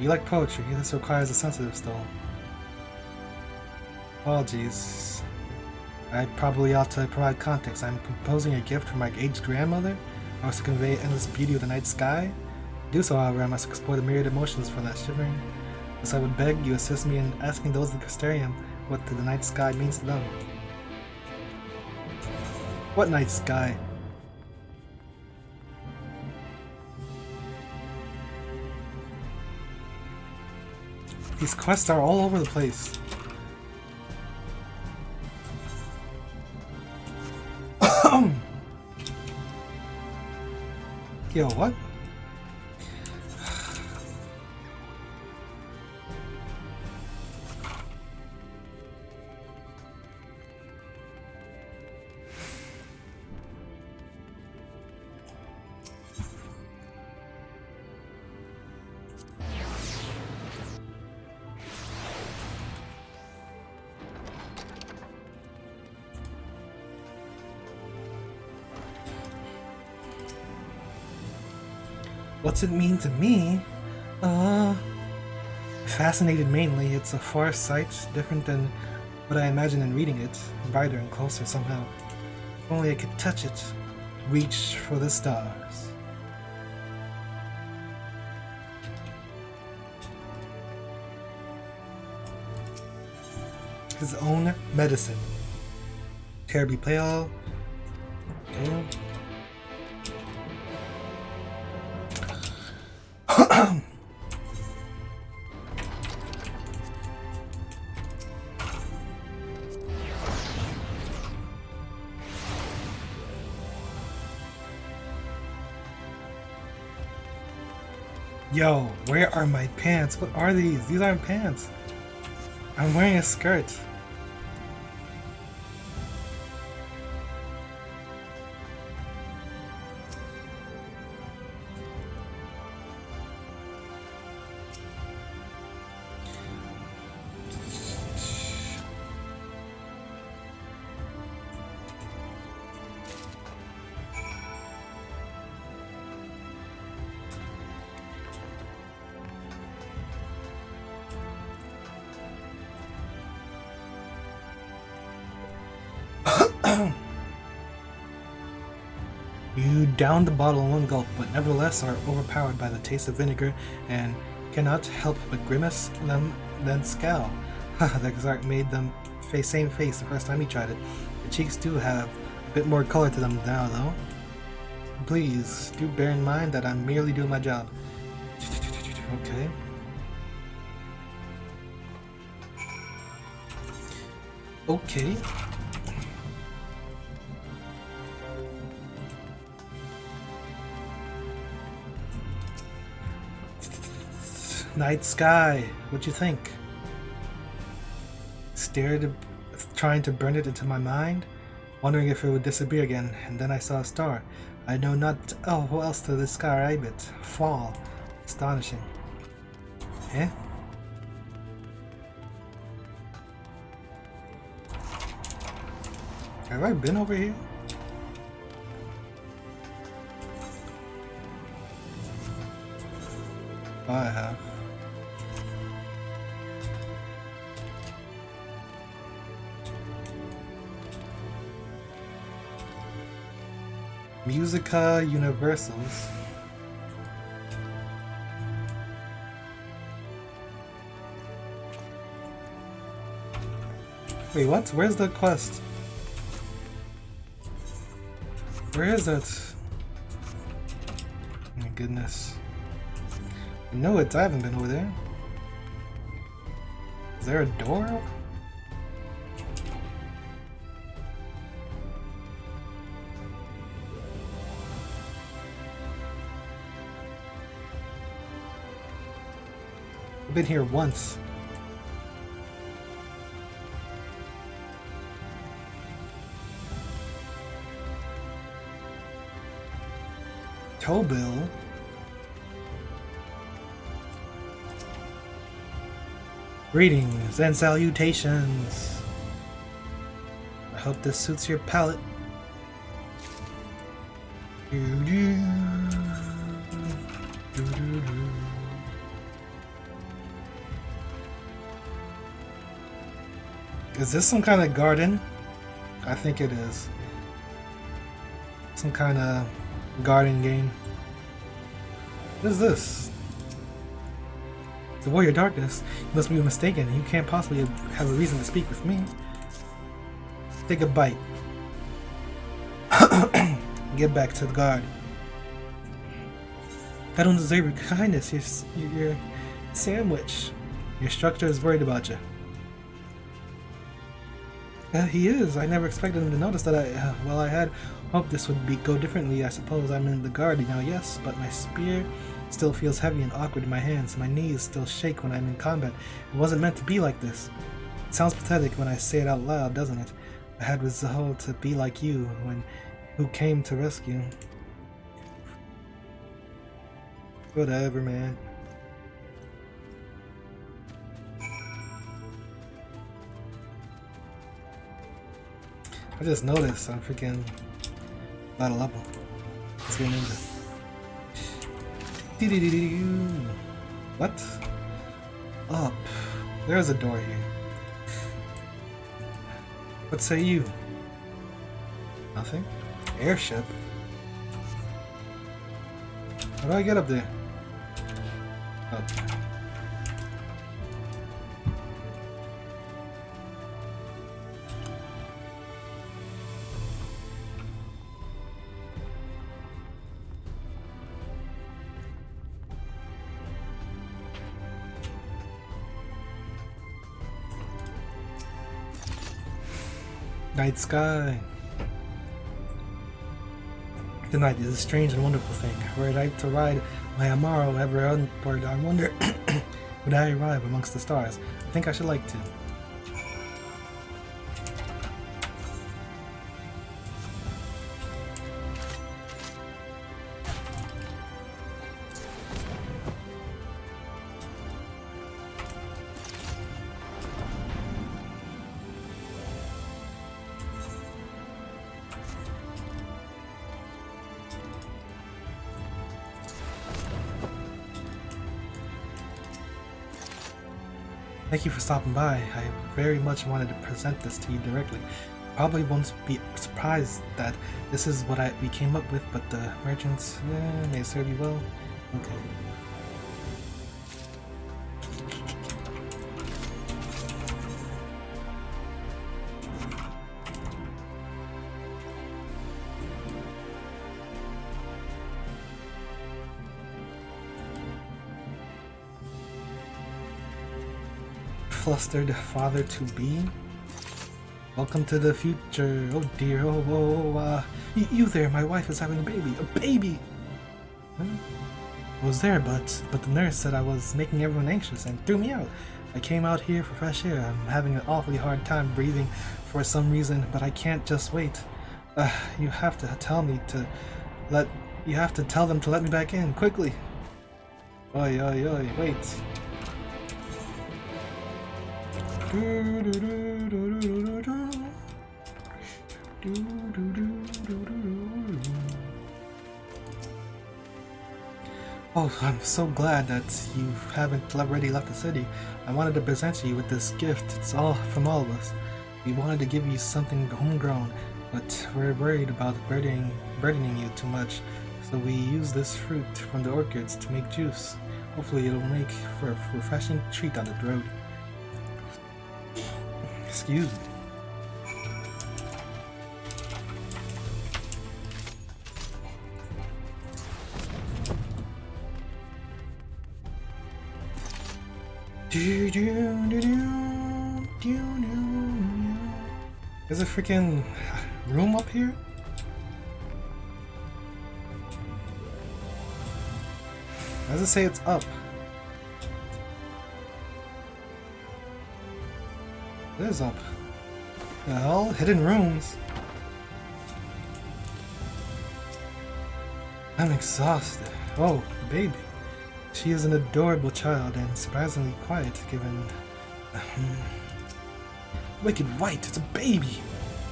You like poetry, this requires a sensitive stone. Apologies. I probably ought to provide context. I'm composing a gift for my aged grandmother. I was to convey endless beauty of the night sky. To do so, however, I must explore the myriad emotions for that shivering. Thus I would beg you assist me in asking those of the Crystarium what the night sky means to them. What night sky? These quests are all over the place. Yo, what? What's it mean to me? Fascinated mainly. It's a far sight, different than what I imagined in reading it, brighter and closer somehow. If only I could touch it, reach for the stars. His own medicine. Terribly pale. Okay. Yo, where are my pants? What are these? These aren't pants. I'm wearing a skirt. You down the bottle in one gulp, but nevertheless are overpowered by the taste of vinegar and cannot help but grimace, then scowl. The Exarch made them same face the first time he tried it. The cheeks do have a bit more color to them now, though. Please, do bear in mind that I'm merely doing my job. Okay. Okay. Night sky, what'd you think? Stared, trying to burn it into my mind, wondering if it would disappear again, and then I saw a star. I know not who else to describe it. Fall. Astonishing. Eh? Have I been over here? Oh, I have. Musica Universals. Wait, what? Where's the quest? Where is it? Oh my goodness. I know it. I haven't been over there. Is there a door? I've been here once. Towbill? Greetings and salutations. I hope this suits your palate. Is this some kind of garden? I think it is. Some kind of garden game. What is this? The Warrior Darkness. You must be mistaken. You can't possibly have a reason to speak with me. Take a bite. Get back to the guard. I don't deserve your kindness. You're sandwich. Your instructor is worried about you. He is. I never expected him to notice that I had hoped this would go differently. I suppose I'm in the guard now, yes, but my spear still feels heavy and awkward in my hands. My knees still shake when I'm in combat. It wasn't meant to be like this. It sounds pathetic when I say it out loud, doesn't it? I had resolved to be like you who came to rescue. Whatever, man. I just noticed I'm freaking about a level. Let's get into it. What? Up. There's a door here. What say you? Nothing? Airship? How do I get up there? Oh. Night sky. The night is a strange and wonderful thing. Were I to ride my Amaro ever onward, I wonder would I arrive amongst the stars? I think I should like to. Thank you for stopping by. I very much wanted to present this to you directly. probably won't be surprised that this is what we came up with, but the merchants may serve you well. Okay. Flustered father-to-be. Welcome to the future. Oh dear. You there, my wife is having a baby. A baby! Huh? I was there, but the nurse said I was making everyone anxious and threw me out. I came out here for fresh air. I'm having an awfully hard time breathing for some reason, but I can't just wait. You have to tell them to let me back in, quickly. Oi, wait. Oh, I'm so glad that you haven't already left the city. I wanted to present you with this gift. It's all from all of us. We wanted to give you something homegrown, but we're worried about burdening you too much. So we use this fruit from the orchards to make juice. Hopefully it'll make for a refreshing treat on the road. Excuse me. There's a freaking room up here? How does it say it's up? It is up. The hell? Hidden rooms. I'm exhausted. Oh, the baby. She is an adorable child and surprisingly quiet given... Wicked White, it's a baby!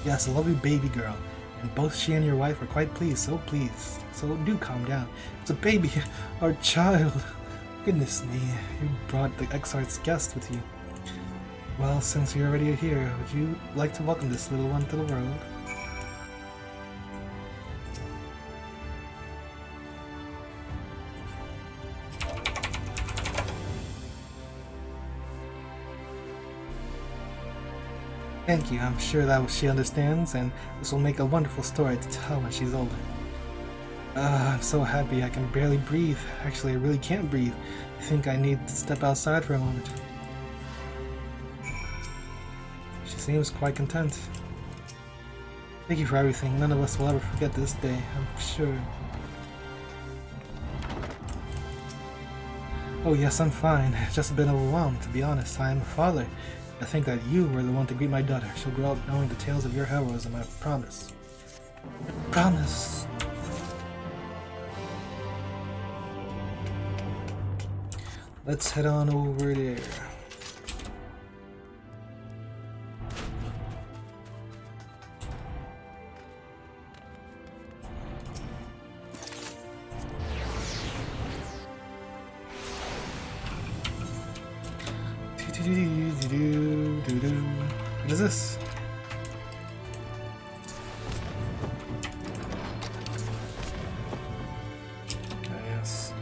Yes, a lovely baby girl. And both she and your wife are quite pleased, so pleased. So do calm down. It's a baby, our child. Goodness me, you brought the Exarch's guest with you. Well, since you're already here, would you like to welcome this little one to the world? Thank you, I'm sure that she understands, and this will make a wonderful story to tell when she's older. I'm so happy I can barely breathe. Actually, I really can't breathe. I think I need to step outside for a moment. She seems quite content. Thank you for everything. None of us will ever forget this day, I'm sure. Oh yes, I'm fine. Just a bit overwhelmed, to be honest. I am a father. I think that you were the one to greet my daughter. She'll grow up knowing the tales of your heroism, I promise. Promise! Let's head on over there. What is this? Yes.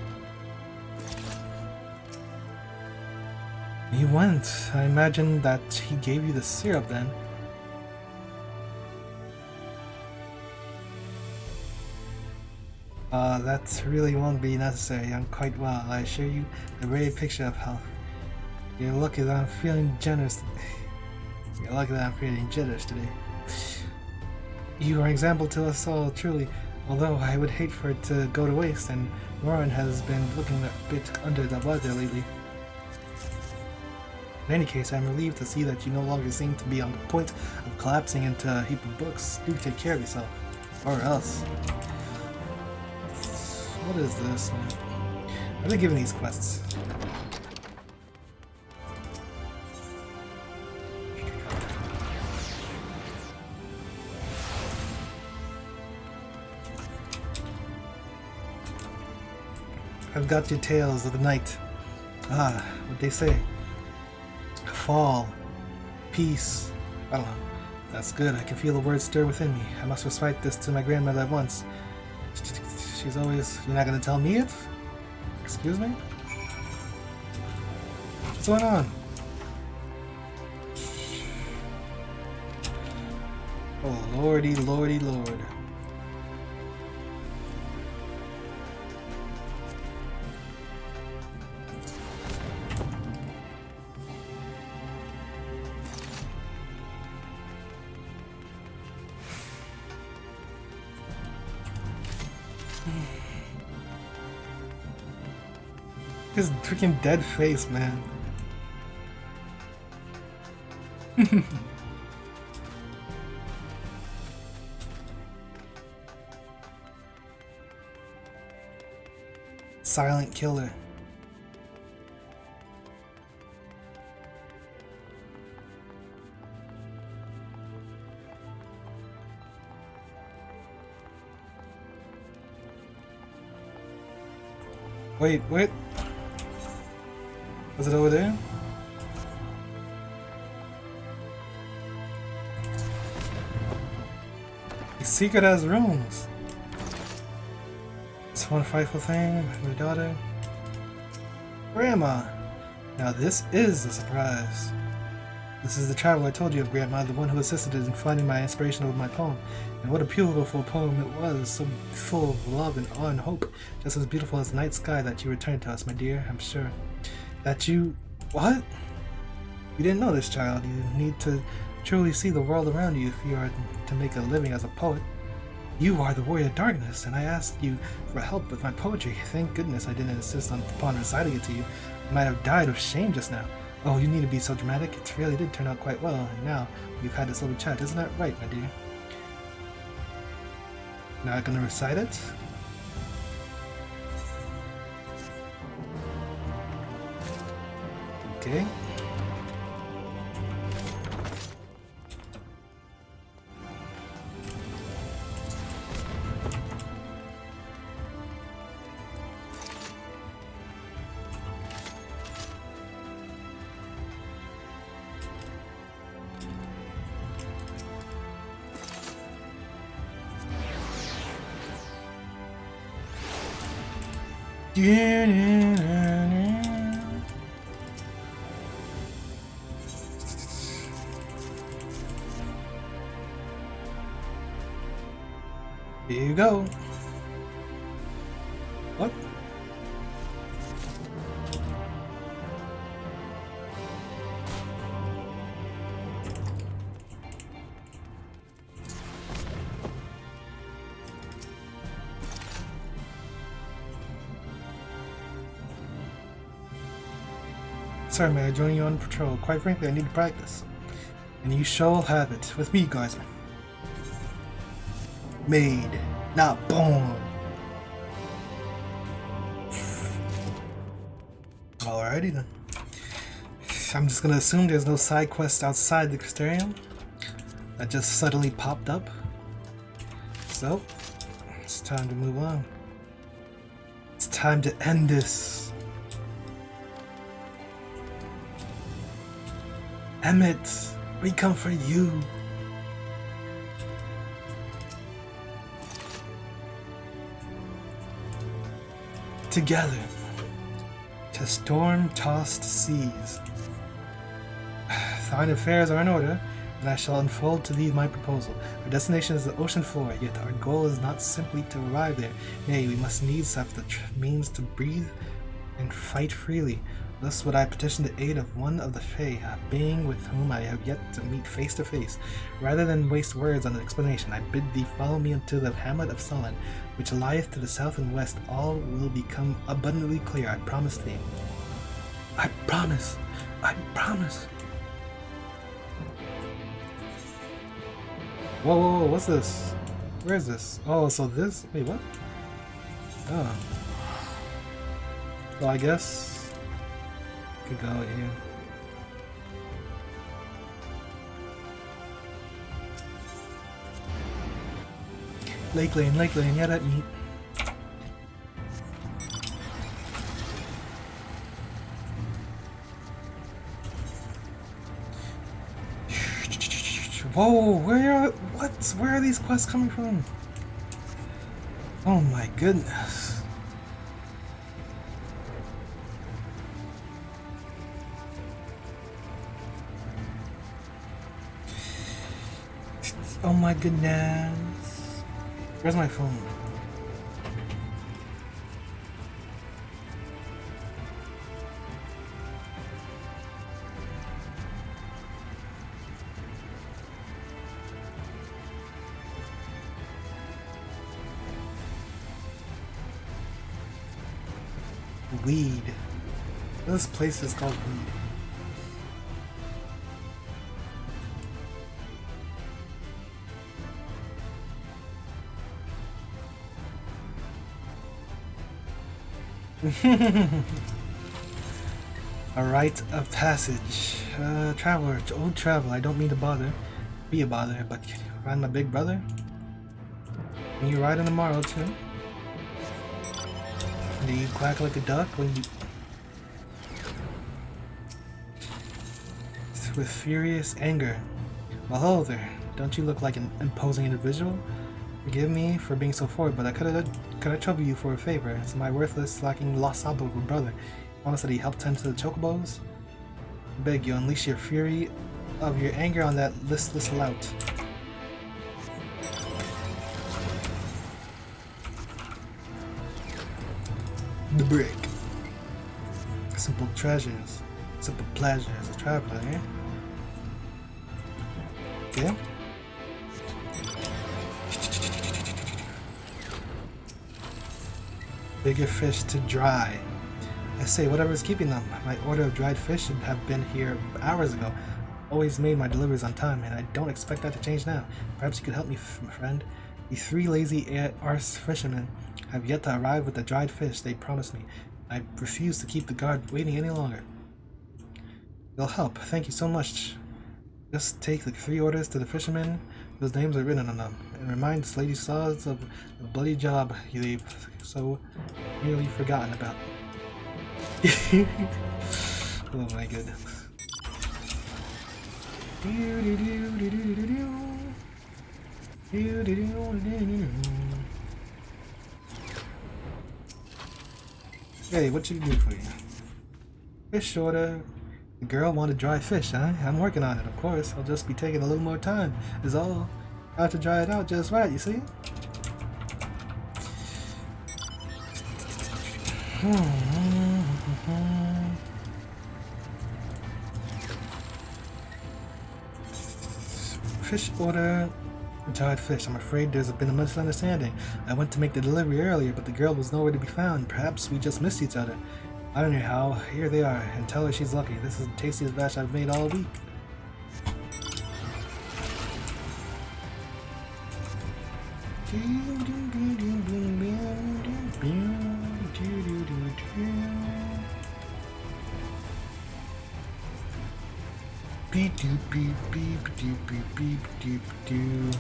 He went. I imagine that he gave you the syrup then. That really won't be necessary. I'm quite well. I assure you a rare picture of health. You're lucky that I'm feeling generous. You're lucky that I'm feeling generous today. You are an example to us all, truly. Although I would hate for it to go to waste, and Warren has been looking a bit under the weather lately. In any case, I'm relieved to see that you no longer seem to be on the point of collapsing into a heap of books. Do take care of yourself. Or else. What is this, man? Are they giving these quests? I've got your tales of the night. Ah, what they say. Fall. Peace. I don't know. That's good. I can feel the words stir within me. I must recite this to my grandmother at once. She's always... You're not gonna tell me it? Excuse me? What's going on? Oh, lordy, lordy, lord. His freaking dead face, man. Silent killer. Wait, wait. Was it over there? The secret has rooms. It's one frightful thing, my daughter. Grandma! Now this is a surprise. This is the traveler I told you of, Grandma, the one who assisted in finding my inspiration with my poem. And what a beautiful poem it was, so full of love and awe and hope, just as beautiful as the night sky that you returned to us, my dear, I'm sure. That you... What? You didn't know this, child. You need to truly see the world around you if you are to make a living as a poet. You are the warrior of darkness, and I asked you for help with my poetry. Thank goodness I didn't insist upon reciting it to you. I might have died of shame just now. Oh, you need to be so dramatic. It really did turn out quite well, and now we've had this little chat. Isn't that right, my dear? Not gonna recite it? Okay. Here you go. What? Sorry, may I join you on patrol? Quite frankly, I need to practice. And you shall have it with me, guardsman. Made, not born. Alrighty then. I'm just gonna assume there's no side quests outside the Crystarium that just suddenly popped up. So, it's time to move on. It's time to end this. Emmett, we come for you. Together, to storm-tossed seas. Thine affairs are in order, and I shall unfold to thee my proposal. Our destination is the ocean floor, yet our goal is not simply to arrive there. Nay, we must needs have the means to breathe and fight freely. Thus would I petition the aid of one of the Fae, a being with whom I have yet to meet face to face. Rather than waste words on an explanation, I bid thee follow me unto the hamlet of Sullen, which lieth to the south and west. All will become abundantly clear, I promise thee. I promise! I promise! Whoa, whoa, whoa, what's this? Where is this? Oh, so this... Wait, what? Oh. Well, I guess... could go here. Lake Lane, yeah, that neat. Whoa, where are these quests coming from? Oh my goodness. Oh my goodness. Where's my phone? Weed. This place is called Weed. A rite of passage. Traveler, old traveler, I don't mean to be a bother, but can you ride my big brother? Can you ride him tomorrow too? Do you quack like a duck when you... With furious anger. Well, hello there. Don't you look like an imposing individual? Forgive me for being so forward, but could I trouble you for a favor? It's my worthless, lacking, lost sabo brother. Promise that he helped tend to the chocobos? I beg you, unleash your fury of your anger on that listless lout. The brick. Simple treasures, simple pleasures, a traveler, eh? Okay. Bigger fish to dry. I say, whatever is keeping them. My order of dried fish should have been here hours ago. Always made my deliveries on time, and I don't expect that to change now. Perhaps you could help me, friend. The 3 lazy arse fishermen have yet to arrive with the dried fish they promised me. I refuse to keep the guard waiting any longer. You'll help. Thank you so much. Just take the 3 orders to the fishermen. Those names are written on them. And remind Lady Saws of the bloody job they've so nearly forgotten about. Oh my goodness. Hey, what you do for you? Fish order. The girl wanted dry fish, huh? I'm working on it, of course. I'll just be taking a little more time, is all. I have to dry it out just right, you see? Fish order. Dried fish. I'm afraid there's been a misunderstanding. I went to make the delivery earlier, but the girl was nowhere to be found. Perhaps we just missed each other. I don't know how. Here they are, and tell her she's lucky. This is the tastiest batch I've made all week.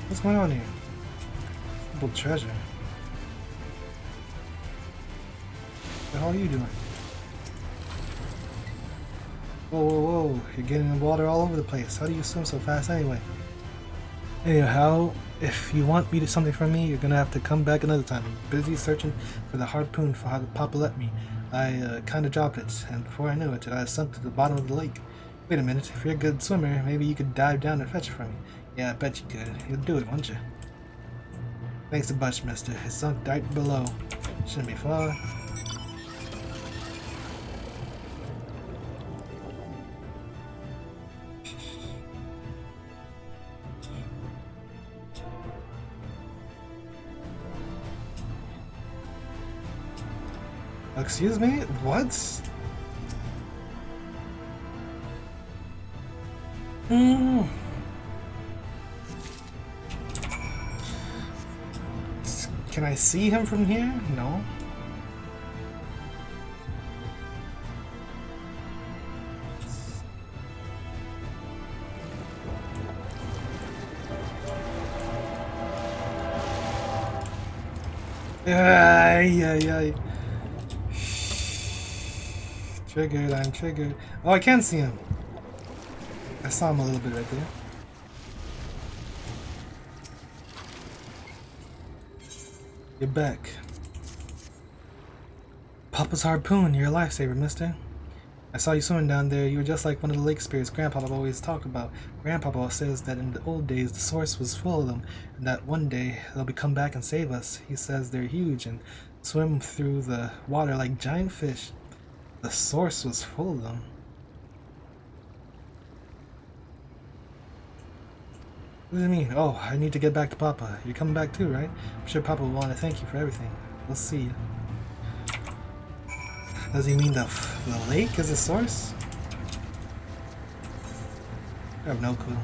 What's going on here? Simple treasure. What the hell are you doing? Whoa, whoa, whoa. You're getting in the water all over the place. How do you swim so fast anyway? Anyhow, if you want me to something from me, you're gonna have to come back another time. I'm busy searching for the harpoon for how Papa let me. I kinda dropped it, and before I knew it, I sunk to the bottom of the lake. Wait a minute, if you're a good swimmer, maybe you could dive down and fetch it from me. Yeah, I bet you could. You'll do it, won't you? Thanks a bunch, mister. It sunk right below. Shouldn't be far. Excuse me? What? Can I see him from here? No. Ay. Triggered, I'm triggered. Oh, I can see him. I saw him a little bit right there. You're back. Papa's harpoon, you're a lifesaver, mister. I saw you swimming down there. You were just like one of the lake spirits Grandpapa always talked about. Grandpapa says that in the old days the source was full of them, and that one day they'll come back and save us. He says they're huge and swim through the water like giant fish. The source was full of them. What do you mean? Oh, I need to get back to Papa. You're coming back too, right? I'm sure Papa will want to thank you for everything. We'll see. Does he mean the lake is the source? I have no clue.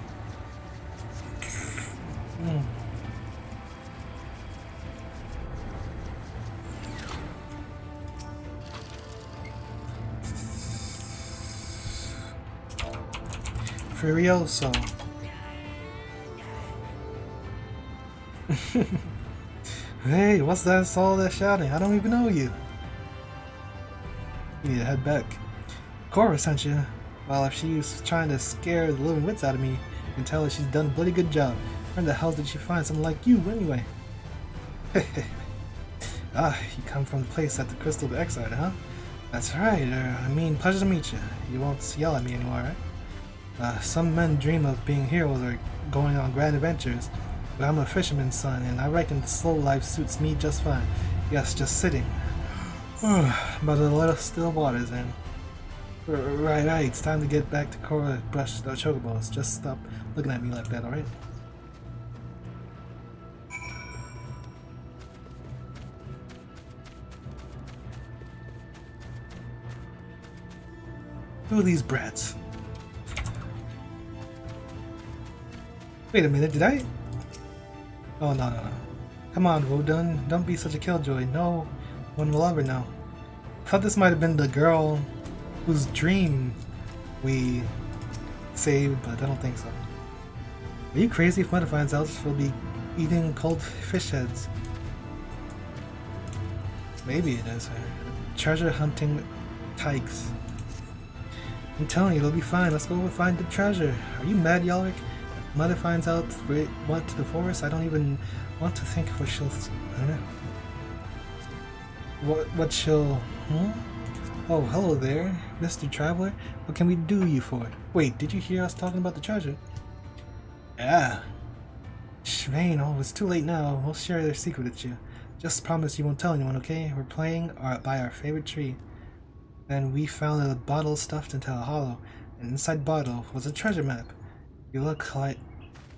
Furioso. Hey, what's that? All that shouting? I don't even know you. You need to head back. Cora sent you. Well, if she's trying to scare the living wits out of me, you can tell her she's done a bloody good job. Where the hell did she find someone like you, anyway? Ah, you come from the place at the Crystal Exile, huh? That's right. I mean, pleasure to meet you. You won't yell at me anymore, right? Some men dream of being heroes or going on grand adventures, but I'm a fisherman's son, and I reckon the slow life suits me just fine. Yes, just sitting. By the little still waters, and right, it's time to get back to Cora brush the chocobos. Just stop looking at me like that, alright? Who are these brats? Wait a minute, did I? Oh, no. Come on, Rodun, don't be such a killjoy. No one will ever know. I thought this might have been the girl whose dream we saved, but I don't think so. Are you crazy? If Mother finds out, she'll be eating cold fish heads. Maybe it is her. Treasure hunting tykes. I'm telling you, it'll be fine. Let's go find the treasure. Are you mad, Yalric? If Mother finds out we went to the forest, I don't even want to think of what she'll... I don't know. What she'll... Oh, hello there, Mr. Traveler. What can we do you for? Wait, did you hear us talking about the treasure? Yeah. Shvain, oh, it's too late now. We'll share their secret with you. Just promise you won't tell anyone, okay? We're playing by our favorite tree. Then we found a bottle stuffed into a hollow, and inside the bottle was a treasure map. You look like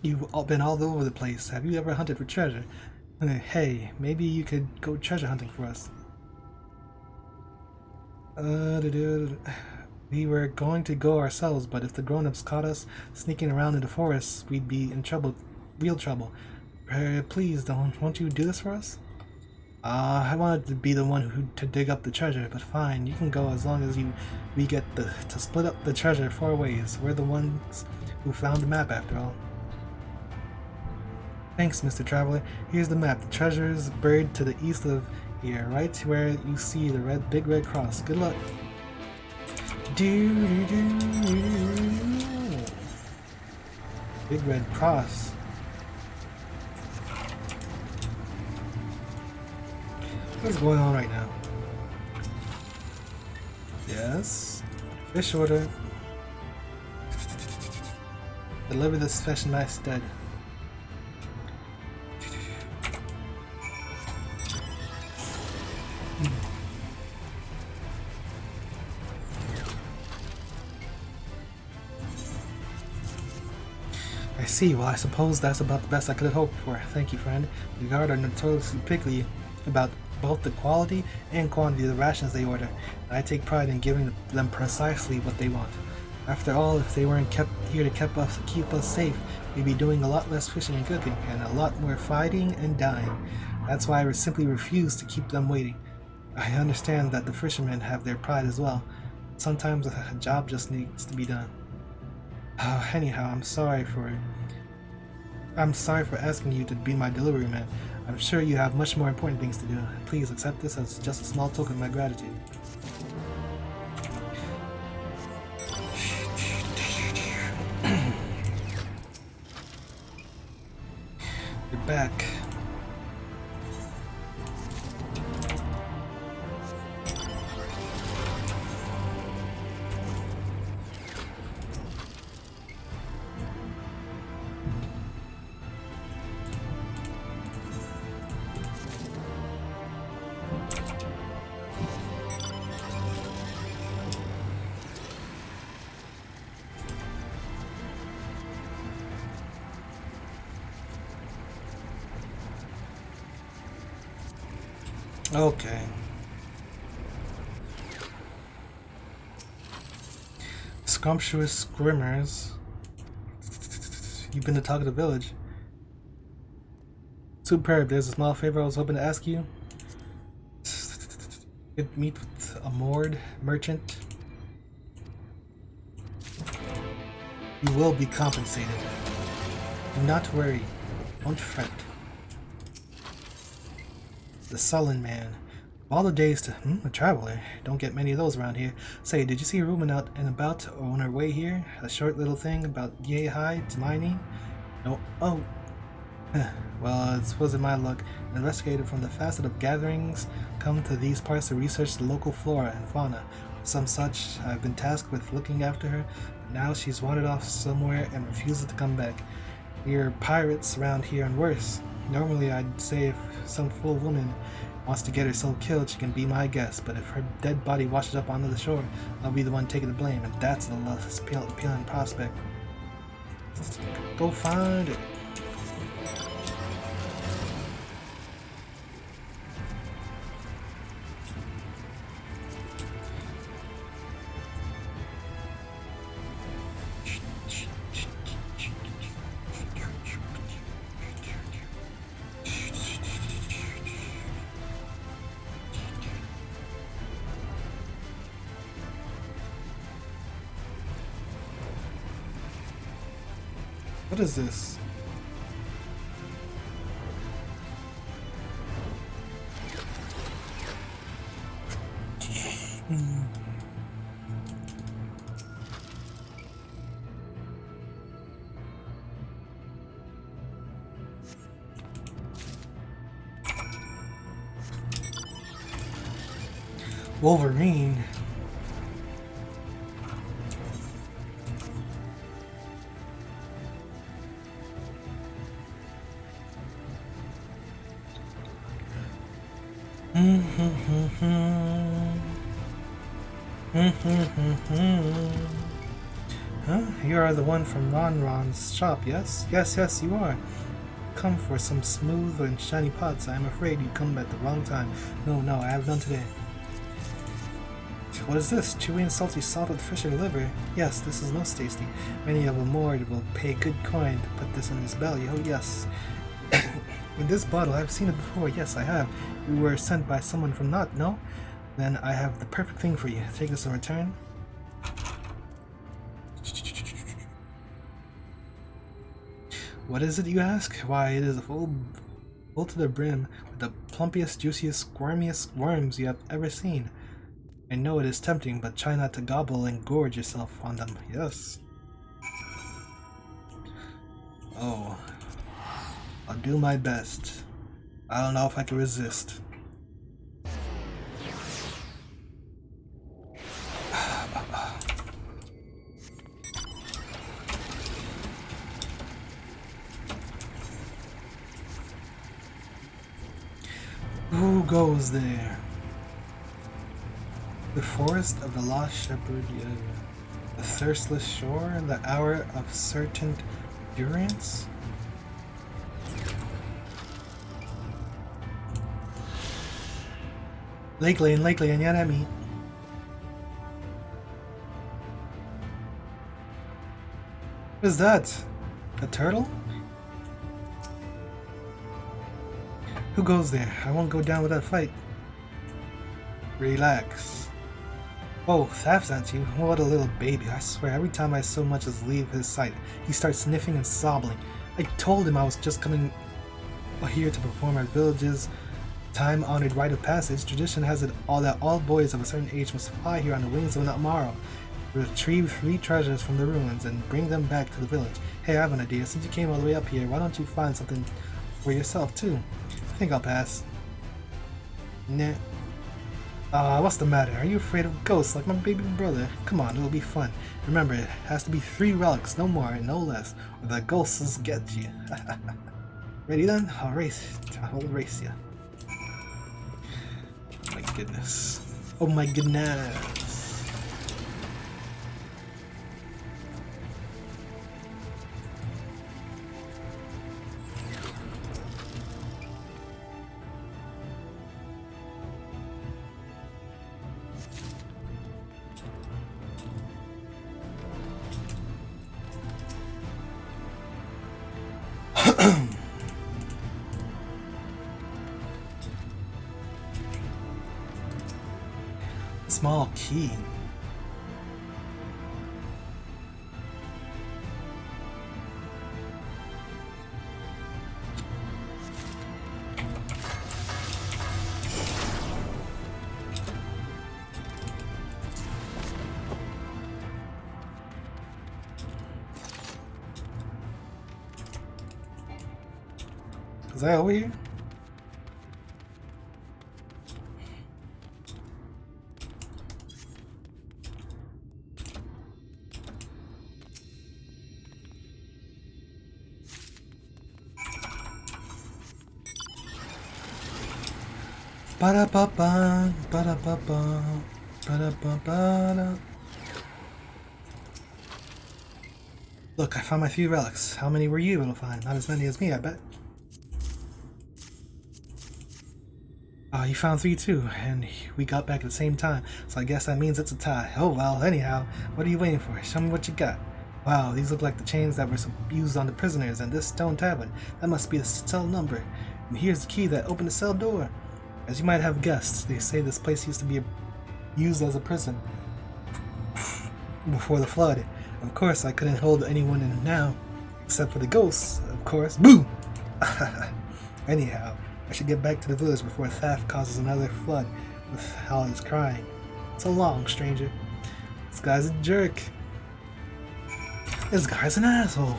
you've been all over the place. Have you ever hunted for treasure? Hey, maybe you could go treasure hunting for us. We were going to go ourselves, but if the grown-ups caught us sneaking around in the forest, we'd be in trouble, real trouble. Please, won't you do this for us? I wanted to be the one to dig up the treasure, but fine, you can go as long as we get to split up the treasure 4 ways. We're the ones who found the map, after all. Thanks, Mr. Traveler. Here's the map. The treasure is buried to the east of here, right where you see the big red cross. Good luck. Big red cross. What's going on right now? Yes. Fish order. Deliver this fish in my stead. I see. Well, I suppose that's about the best I could have hoped for. Thank you, friend. The guard are notoriously picky about both the quality and quantity of the rations they order, and I take pride in giving them precisely what they want. After all, if they weren't kept here to keep us safe, we'd be doing a lot less fishing and cooking, and a lot more fighting and dying. That's why I simply refuse to keep them waiting. I understand that the fishermen have their pride as well. Sometimes a job just needs to be done. Anyhow, I'm sorry for asking you to be my delivery man. I'm sure you have much more important things to do. Please accept this as just a small token of my gratitude. You're back. Okay. Scrumptious Scrimmers. You've been to talk of the village. Superb, there's a small favor I was hoping to ask you. Could meet with a moored merchant. You will be compensated. Do not worry. Don't fret. The sullen man. Of all the days to a traveler. Don't get many of those around here. Say, did you see a woman out and about or on her way here? A short little thing about yay high, tiny? No. Oh. Well, it wasn't my luck. An investigator from the facet of gatherings come to these parts to research the local flora and fauna. Some such. I've been tasked with looking after her, but now she's wandered off somewhere and refuses to come back. We're pirates around here and worse. Normally I'd say if some fool woman wants to get herself killed, she can be my guest, but if her dead body washes up onto the shore, I'll be the one taking the blame, and that's the less appealing prospect. Go find it. What is this? Wolverine. Huh? You are the one from Ron's shop, yes? Yes, you are. Come for some smooth and shiny pots. I am afraid you come at the wrong time. No, I have none today. What is this? Chewy and salty salted fish and liver? Yes, this is most tasty. Many of them moored will pay good coin to put this in his belly. Oh yes. With this bottle, I've seen it before. Yes, I have. You were sent by someone from Not, no? Then I have the perfect thing for you. Take this in return. What is it, you ask? Why, it is full to the brim with the plumpiest, juiciest, squirmiest worms you have ever seen. I know it is tempting, but try not to gobble and gorge yourself on them. Yes. Oh. I'll do my best. I don't know if I can resist. Who goes there? The forest of the lost shepherd, yeah. The thirstless shore, the hour of certain durance? Lake Lane, and yet at me. What is that? A turtle? Who goes there? I won't go down without a fight. Relax. Oh, Thaf sent you? What a little baby. I swear, every time I so much as leave his sight, he starts sniffing and sobbing. I told him I was just coming here to perform our village's time-honored rite of passage. Tradition has it all that all boys of a certain age must fly here on the wings of the morrow, retrieve 3 treasures from the ruins, and bring them back to the village. Hey, I have an idea. Since you came all the way up here, why don't you find something for yourself, too? I think I'll pass. Nah. What's the matter? Are you afraid of ghosts like my baby brother? Come on, it'll be fun. Remember, it has to be 3 relics, no more and no less, or the ghosts get you. Ready then? I'll race you. My goodness. Oh my goodness. Small key. Is that over here? Ba-da-ba-ba, ba-da-ba-ba, ba-da-ba-ba-da. Look, I found my few relics. How many were you able to find? Not as many as me, I bet. You found 3 too, and we got back at the same time, so I guess that means it's a tie. Oh well, anyhow, what are you waiting for? Show me what you got. Wow, these look like the chains that were used on the prisoners, and this stone tablet, that must be the cell number. And here's the key that opened the cell door. As you might have guessed, they say this place used to be used as a prison before the flood. Of course, I couldn't hold anyone in now, except for the ghosts, of course. Boo! Anyhow, I should get back to the village before theft causes another flood with all his crying. So long, stranger. This guy's a jerk. This guy's an asshole.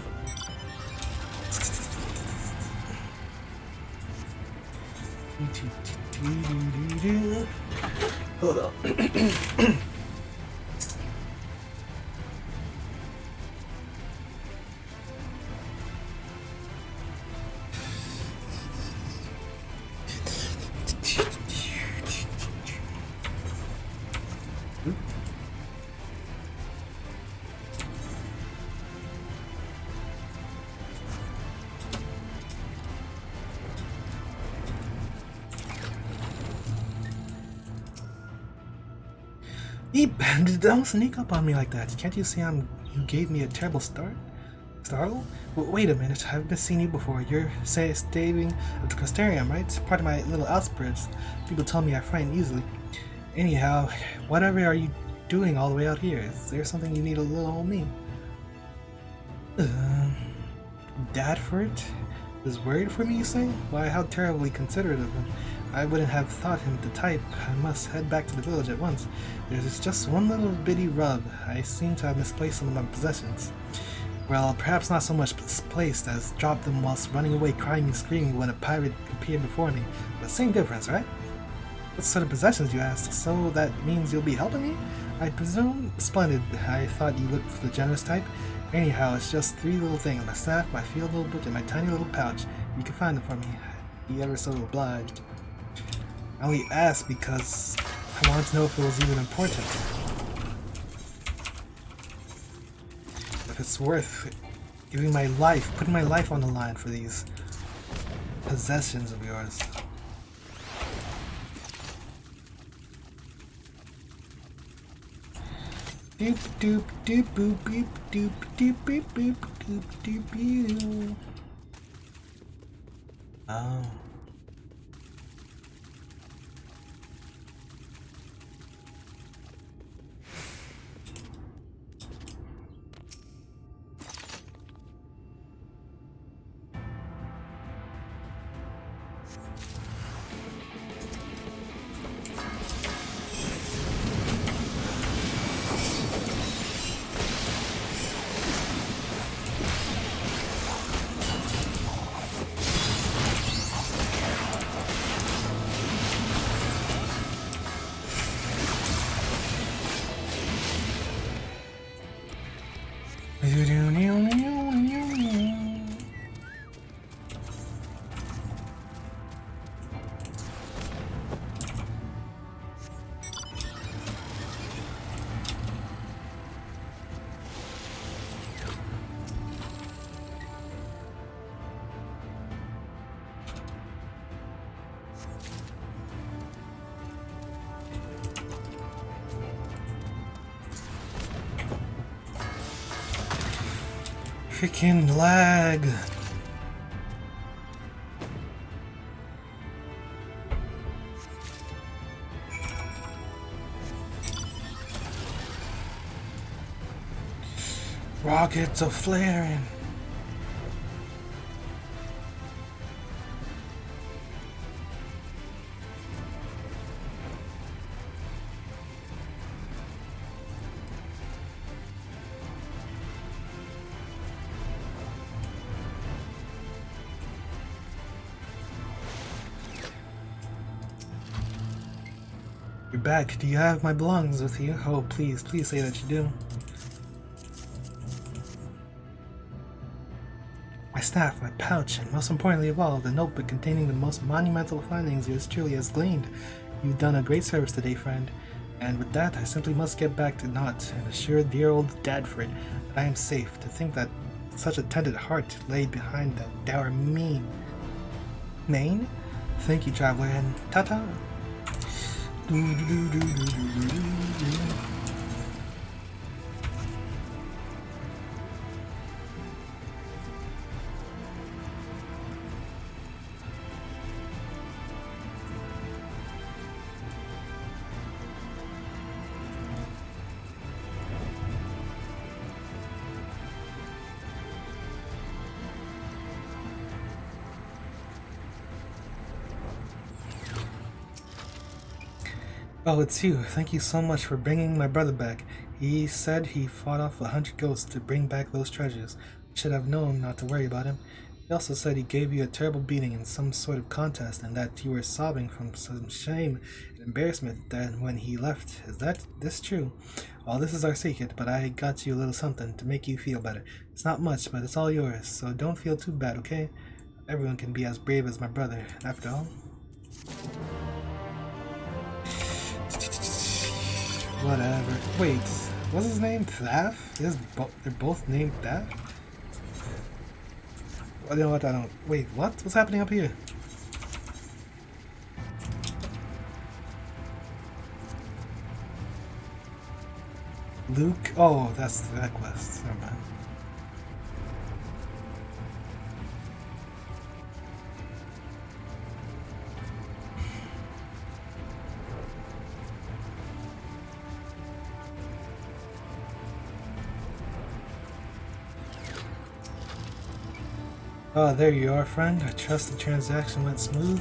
Hold on. Don't sneak up on me like that. Can't you see you gave me a terrible start? Startle? Wait a minute, I've been seeing you before. You're staying at the Crystarium, right? It's part of my little outburst. People tell me I frighten easily. Anyhow, whatever are you doing all the way out here? Is there something you need a little old me? Dad for it? Is worried for me, you say? Why, how terribly considerate of him. I wouldn't have thought him the type. I must head back to the village at once. There's just one little bitty rub. I seem to have misplaced some of my possessions. Well, perhaps not so much misplaced as dropped them whilst running away crying and screaming when a pirate appeared before me. But same difference, right? What sort of possessions, you ask? So that means you'll be helping me? I presume? Splendid. I thought you looked the generous type. Anyhow, it's just 3 little things. My staff, my field notebook, and my tiny little pouch. You can find them for me. Be ever so obliged. I only asked because I wanted to know if it was even important. If it's worth giving my life, putting my life on the line for these possessions of yours. Doop doop doop boop boop doop doop boop boop doop doop doop. Oh. Freaking lag. Rockets are flaring. You're back. Do you have my belongings with you? Oh, please, please say that you do. My staff, my pouch, and most importantly of all, the notebook containing the most monumental findings yours truly has gleaned. You've done a great service today, friend. And with that, I simply must get back to Knot and assure dear old Dadford that I am safe. To think that such a tender heart lay behind that dour mane. Thank you, traveler, and ta-ta. Oh, it's you. Thank you so much for bringing my brother back. He said he fought off 100 ghosts to bring back those treasures. I should have known not to worry about him. He also said he gave you a terrible beating in some sort of contest and that you were sobbing from some shame and embarrassment that when he left. Is this true? Well, this is our secret, but I got you a little something to make you feel better. It's not much, but it's all yours, so don't feel too bad, okay? Everyone can be as brave as my brother, after all. Whatever. Wait, what's his name? Thaf? They're both named Thaf? Well, you know what? I don't. Wait, what? What's happening up here? Luke? Oh, that's that quest. Never mind. Oh, there you are, friend. I trust the transaction went smooth.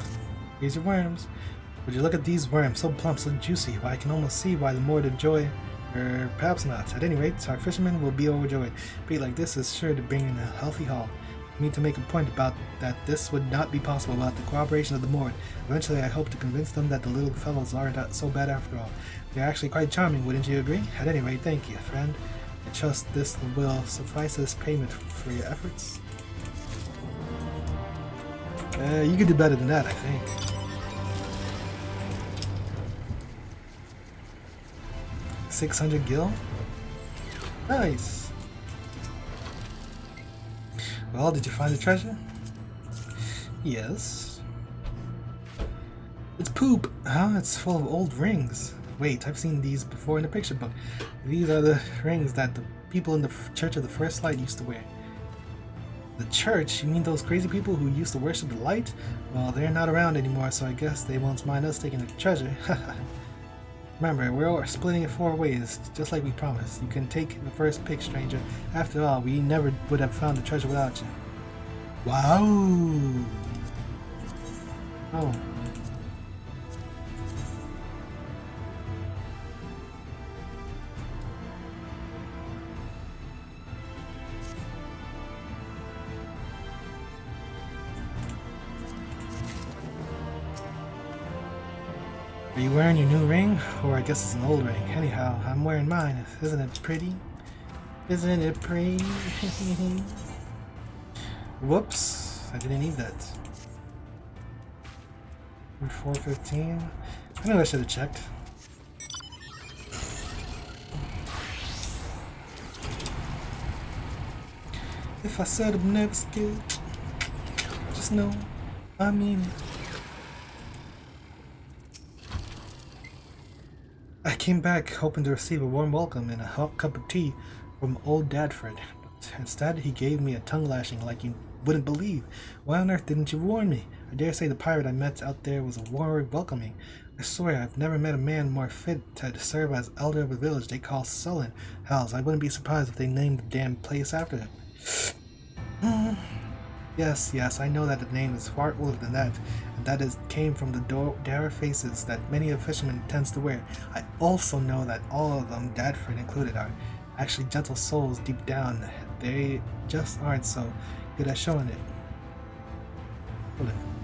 Here's your worms. Would you look at these worms, so plump, so juicy? Why, I can almost see why the more to enjoy. Or perhaps not. At any rate, our fishermen will be overjoyed. Bait like this is sure to bring in a healthy haul. I need to make a point about that this would not be possible without the cooperation of the Mord. Eventually, I hope to convince them that the little fellows aren't so bad after all. They're actually quite charming, wouldn't you agree? At any rate, thank you, friend. I trust this will suffice as payment for your efforts. You could do better than that, I think. $600 gil? Nice! Well, did you find the treasure? Yes. It's poop! Huh? It's full of old rings. Wait, I've seen these before in the picture book. These are the rings that the people in the Church of the First Light used to wear. The church? You mean those crazy people who used to worship the light? Well, they're not around anymore, so I guess they won't mind us taking the treasure. Remember, we're splitting it 4 ways, just like we promised. You can take the first pick, stranger. After all, we never would have found the treasure without you. Wow! Oh. Are you wearing your new ring? Or I guess it's an old ring. Anyhow, I'm wearing mine. Isn't it pretty? Isn't it pretty? Whoops. I didn't need that. 415. I knew I should have checked. If I said I'm never scared, just know I mean it. I came back hoping to receive a warm welcome and a hot cup of tea from old Dadford, but instead he gave me a tongue lashing like you wouldn't believe. Why on earth didn't you warn me? I dare say the pirate I met out there was a warm welcoming. I swear I've never met a man more fit to serve as elder of a village they call Sullen. Hells, I wouldn't be surprised if they named the damn place after him. Yes, I know that the name is far older than that, and that it came from the dour faces that many a fisherman tends to wear. I also know that all of them, Dadford included, are actually gentle souls deep down. They just aren't so good at showing it. Hold on.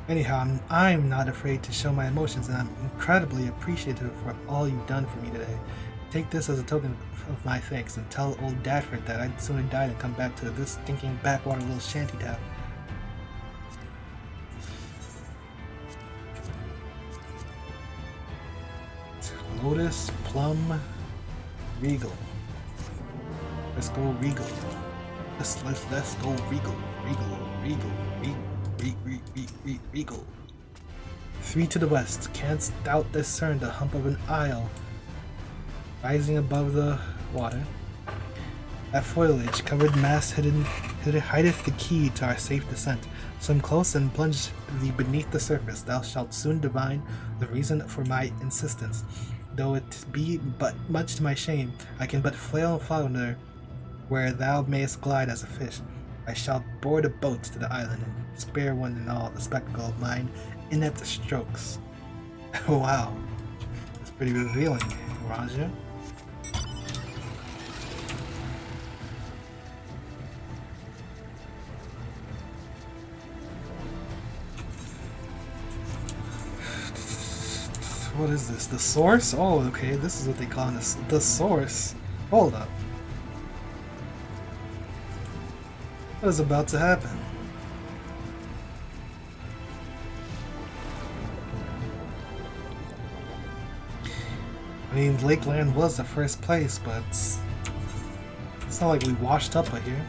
Anyhow, I'm not afraid to show my emotions, and I'm incredibly appreciative for all you've done for me today. Take this as a token of my thanks, and tell old Dadford that I'd sooner die than come back to this stinking backwater little shanty town. Lotus, Plum, Regal. Let's go Regal. Let's go Regal. Regal. 3 to the west. Canst thou discern the hump of an isle rising above the water? That foliage covered mass hideth the key to our safe descent. Swim close and plunge thee beneath the surface. Thou shalt soon divine the reason for my insistence. Though it be but much to my shame, I can but flail and flounder where thou mayest glide as a fish. I shall board a boat to the island and spare one and all the spectacle of mine inept strokes. Wow, that's pretty revealing, Raja. What is this? The source? Oh, okay, this is what they call this. The source. Hold up. What is about to happen? I mean, Lakeland was the first place, but it's not like we washed up right here.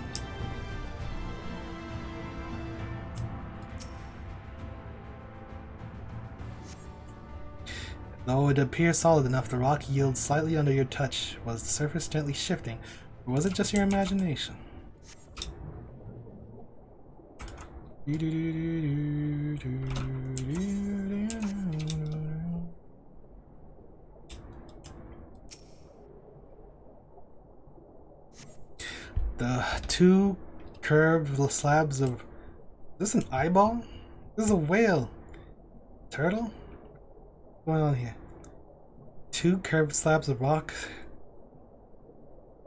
Though it appears solid enough, the rock yields slightly under your touch. Was the surface gently shifting, or was it just your imagination? The 2 curved slabs of... Is this an eyeball? This is a whale. Turtle? What's going on here? 2 curved slabs of rock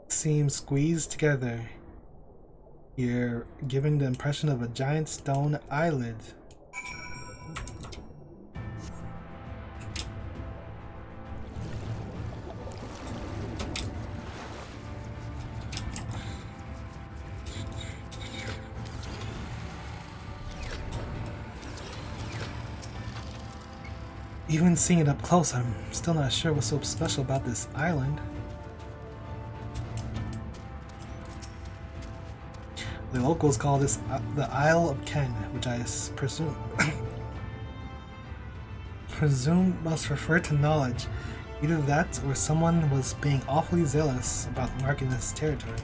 seem squeezed together. You're giving the impression of a giant stone eyelid. Even seeing it up close, I'm still not sure what's so special about this island. The locals call this the Isle of Ken, which I presume must refer to knowledge. Either that or someone was being awfully zealous about marking this territory.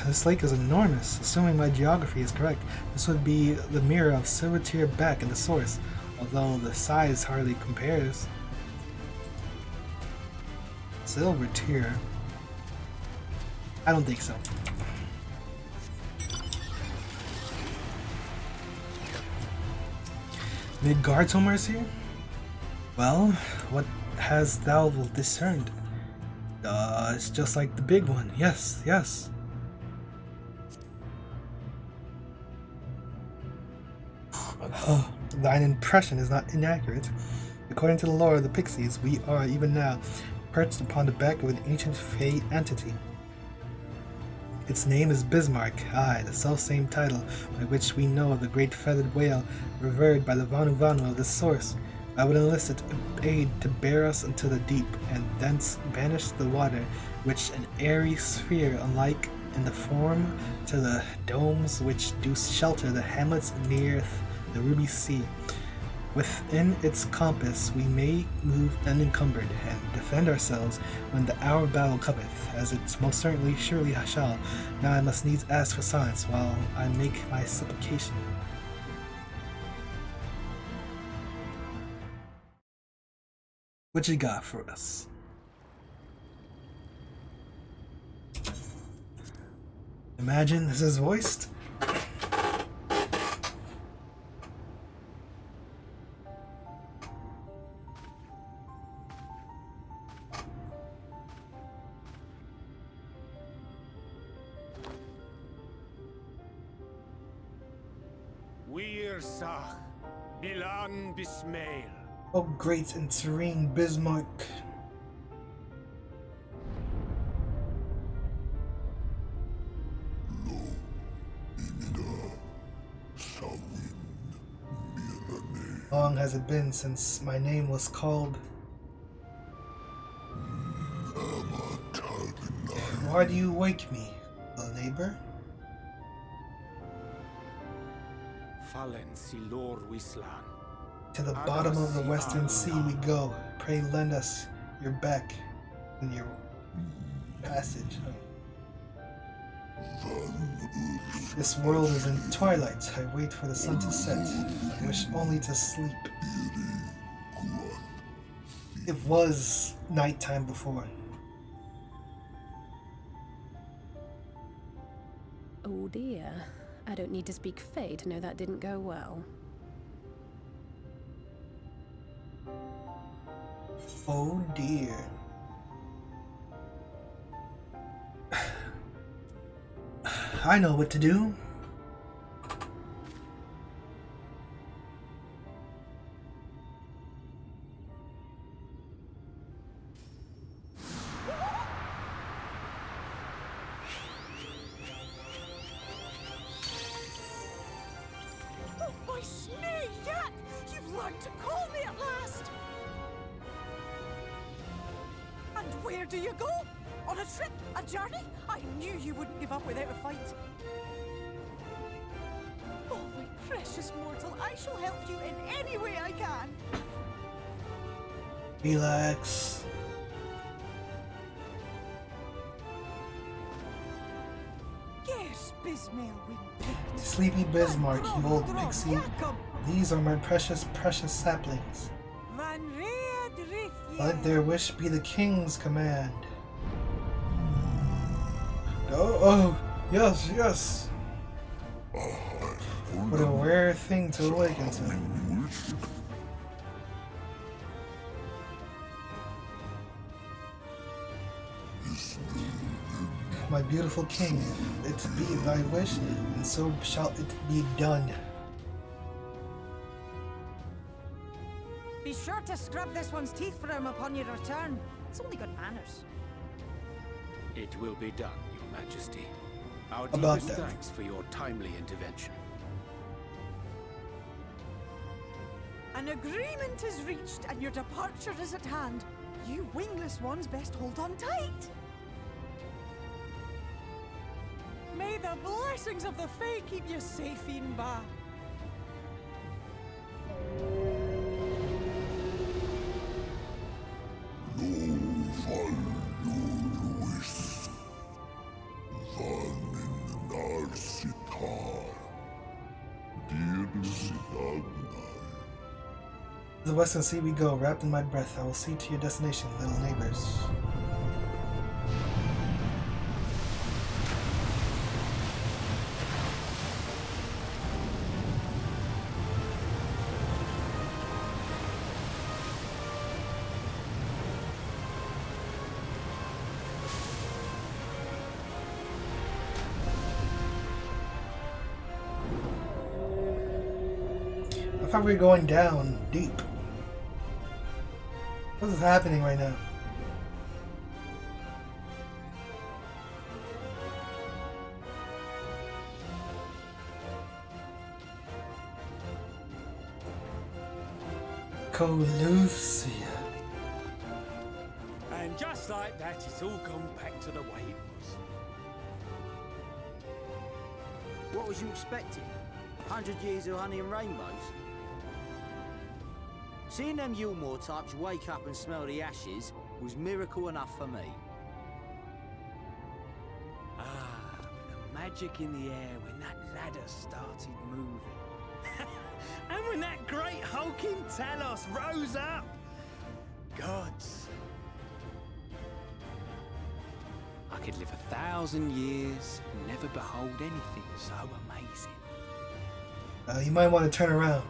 This lake is enormous. Assuming my geography is correct, this would be the mirror of Silvertear back in the source, although the size hardly compares. Silvertear? I don't think so. Midgard's Homer's here? Well, what hast thou discerned? It's just like the big one. Yes. Oh, thine impression is not inaccurate. According to the lore of the Pixies, we are, even now, perched upon the back of an ancient fey entity. Its name is Bismarck, aye, the self-same title by which we know of the great feathered whale revered by the Vanu Vanu of this source. I would enlist aid to bear us into the deep, and thence banish the water, which an airy sphere unlike in the form to the domes which do shelter the hamlets near the Ruby Sea. Within its compass we may move unencumbered, and defend ourselves when the hour of battle cometh, as it most certainly surely shall. Now I must needs ask for silence while I make my supplication. What you got for us? Imagine this is voiced. Wir Sach, Bilan Bismail. Oh, great and serene Bismarck. Long has it been since my name was called? Why do you wake me, little neighbor? Fallen Silor Wislan. To the bottom of the western sea we go. Pray lend us your back and your passage. This world is in twilight. I wait for the sun to set. I wish only to sleep. It was nighttime before. Oh dear. I don't need to speak Fae to know that didn't go well. Oh dear. I know what to do. Oh, my snake yak! You've learned to call me at last! And where do you go? On a trip? A journey? I knew you wouldn't give up without a fight. Oh, my precious mortal, I shall help you in any way I can. Relax. Yes, Bismail Sleepy Bismarck, you old pixie. These are my precious, precious saplings. Let their wish be the king's command. Oh, yes, yes. What a rare thing to awaken to. My beautiful king, if it be thy wish, and so shall it be done. Be sure to scrub this one's teeth for him upon your return. It's only good manners. It will be done, Your Majesty. Our About deepest that. thanks for your timely intervention. An agreement is reached and your departure is at hand. You wingless ones best hold on tight. May the blessings of the Fae keep you safe, Inba. To the western sea we go, wrapped in my breath. I will see to your destination, little neighbors. I thought we were going down deep. What is happening right now? Colusia. And just like that, it's all gone back to the way it was. What was you expecting? 100 years of honey and rainbows? Seeing them Yulmore types wake up and smell the ashes was miracle enough for me. Ah, the magic in the air when that ladder started moving. And when that great hulking Talos rose up. Gods. I could live 1,000 years and never behold anything so amazing. You might want to turn around.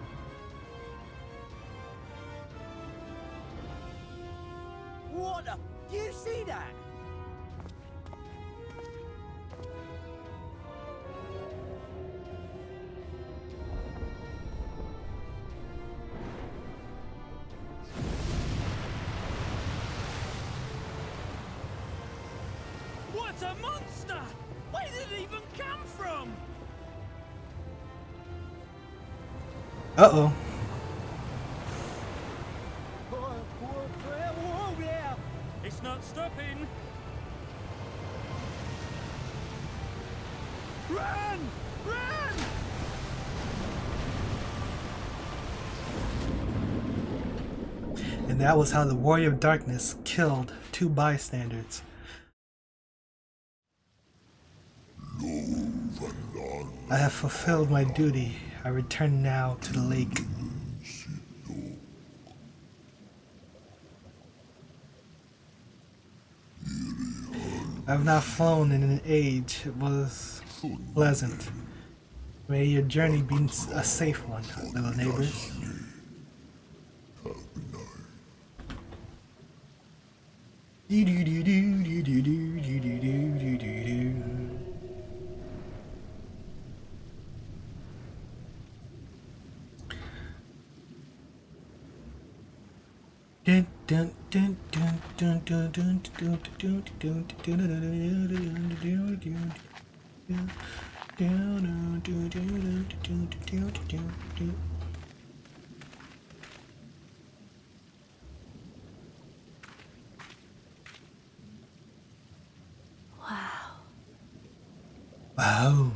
What the? Do you see that? What a monster! Where did it even come from? Uh-oh. Whoa there! It's not stopping. Run! Run! And that was how the Warrior of Darkness killed 2 bystanders. I have fulfilled my duty. I return now to the lake. I have not flown in an age. It was pleasant. May your journey be a safe one, little neighbors. Wow.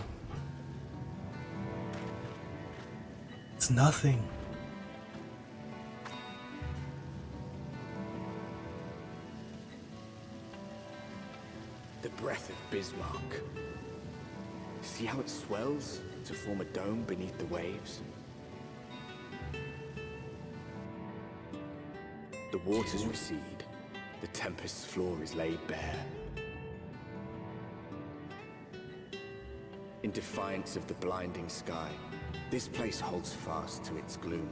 It's nothing. The breath of Bismarck. See how it swells to form a dome beneath the waves? The waters recede. The tempest's floor is laid bare. In defiance of the blinding sky, this place holds fast to its gloom.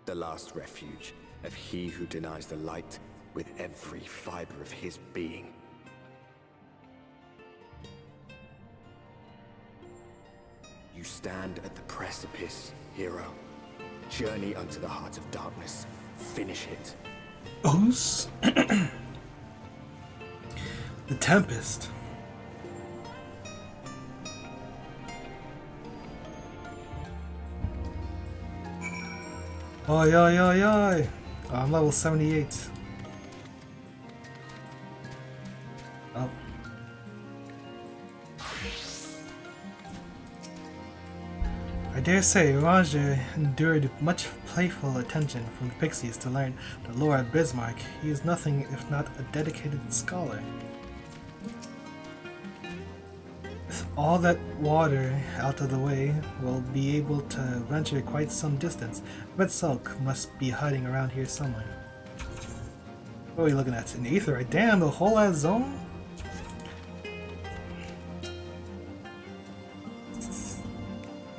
The last refuge of he who denies the light with every fiber of his being. You stand at the precipice, hero. Journey unto the heart of darkness. Finish it. Oos? The Tempest. Oi, oi, oi, oi. Oh, I'm level 78. Oh. I dare say Roger endured much playful attention from the Pixies to learn the lore of Bismarck. He is nothing if not a dedicated scholar. With all that water out of the way, we'll be able to venture quite some distance. I bet Sulk must be hiding around here somewhere. What are we looking at? An aetherite? Damn, the whole ass zone?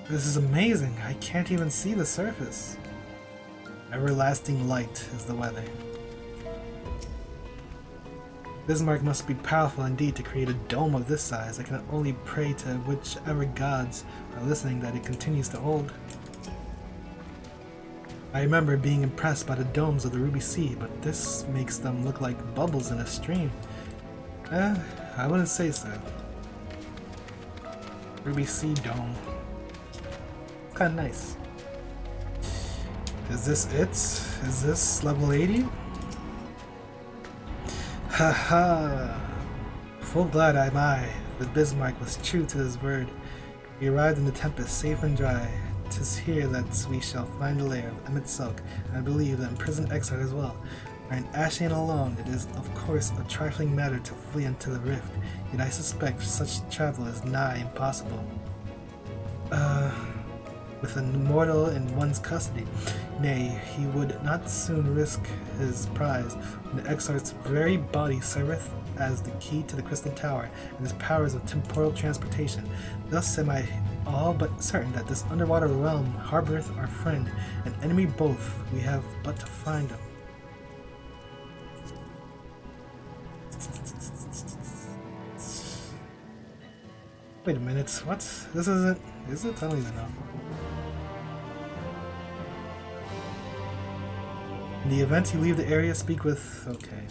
This is amazing. I can't even see the surface. Everlasting light is the weather. Bismarck must be powerful indeed to create a dome of this size. I can only pray to whichever gods are listening that it continues to hold. I remember being impressed by the domes of the Ruby Sea, but this makes them look like bubbles in a stream. I wouldn't say so. Ruby Sea dome. Kinda nice. Is this it? Is this level 80? Haha! Full glad am I that Bismarck was true to his word. We arrived in the Tempest safe and dry. 'Tis here that we shall find the lair of Emmett Silk, and I believe the imprisoned exile as well. For an Ashian alone, it is of course a trifling matter to flee into the rift, yet I suspect such travel is nigh impossible. With a mortal in one's custody. Nay, he would not soon risk his prize when the Exarch's very body serveth as the key to the Crystal Tower and his powers of temporal transportation. Thus am I all but certain that this underwater realm harboreth our friend and enemy both. We have but to find him. Wait a minute, what? This isn't... Is it? I don't even know. In the event you leave the area, speak with... Okay.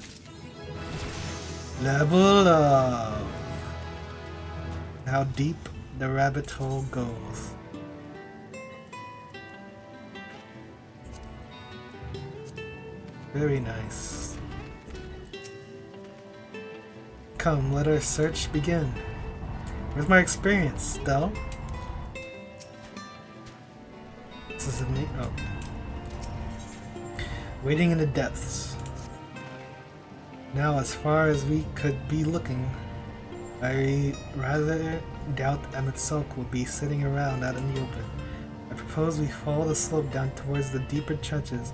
Level up! How deep the rabbit hole goes. Very nice. Come, let our search begin. Where's my experience, though? This is me. Oh. Waiting in the depths. Now, as far as we could be looking, I rather doubt Emmett Silk will be sitting around out in the open. I propose we follow the slope down towards the deeper trenches,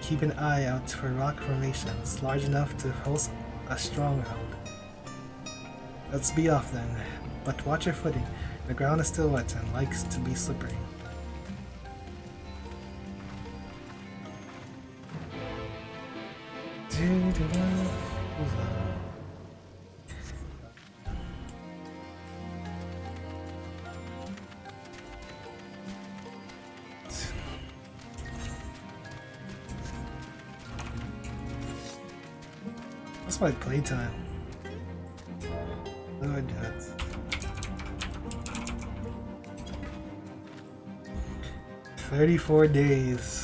keep an eye out for rock formations large enough to host a stronghold. Let's be off then, but watch your footing. The ground is still wet and likes to be slippery. That's my playtime. How do I do it? "34 days.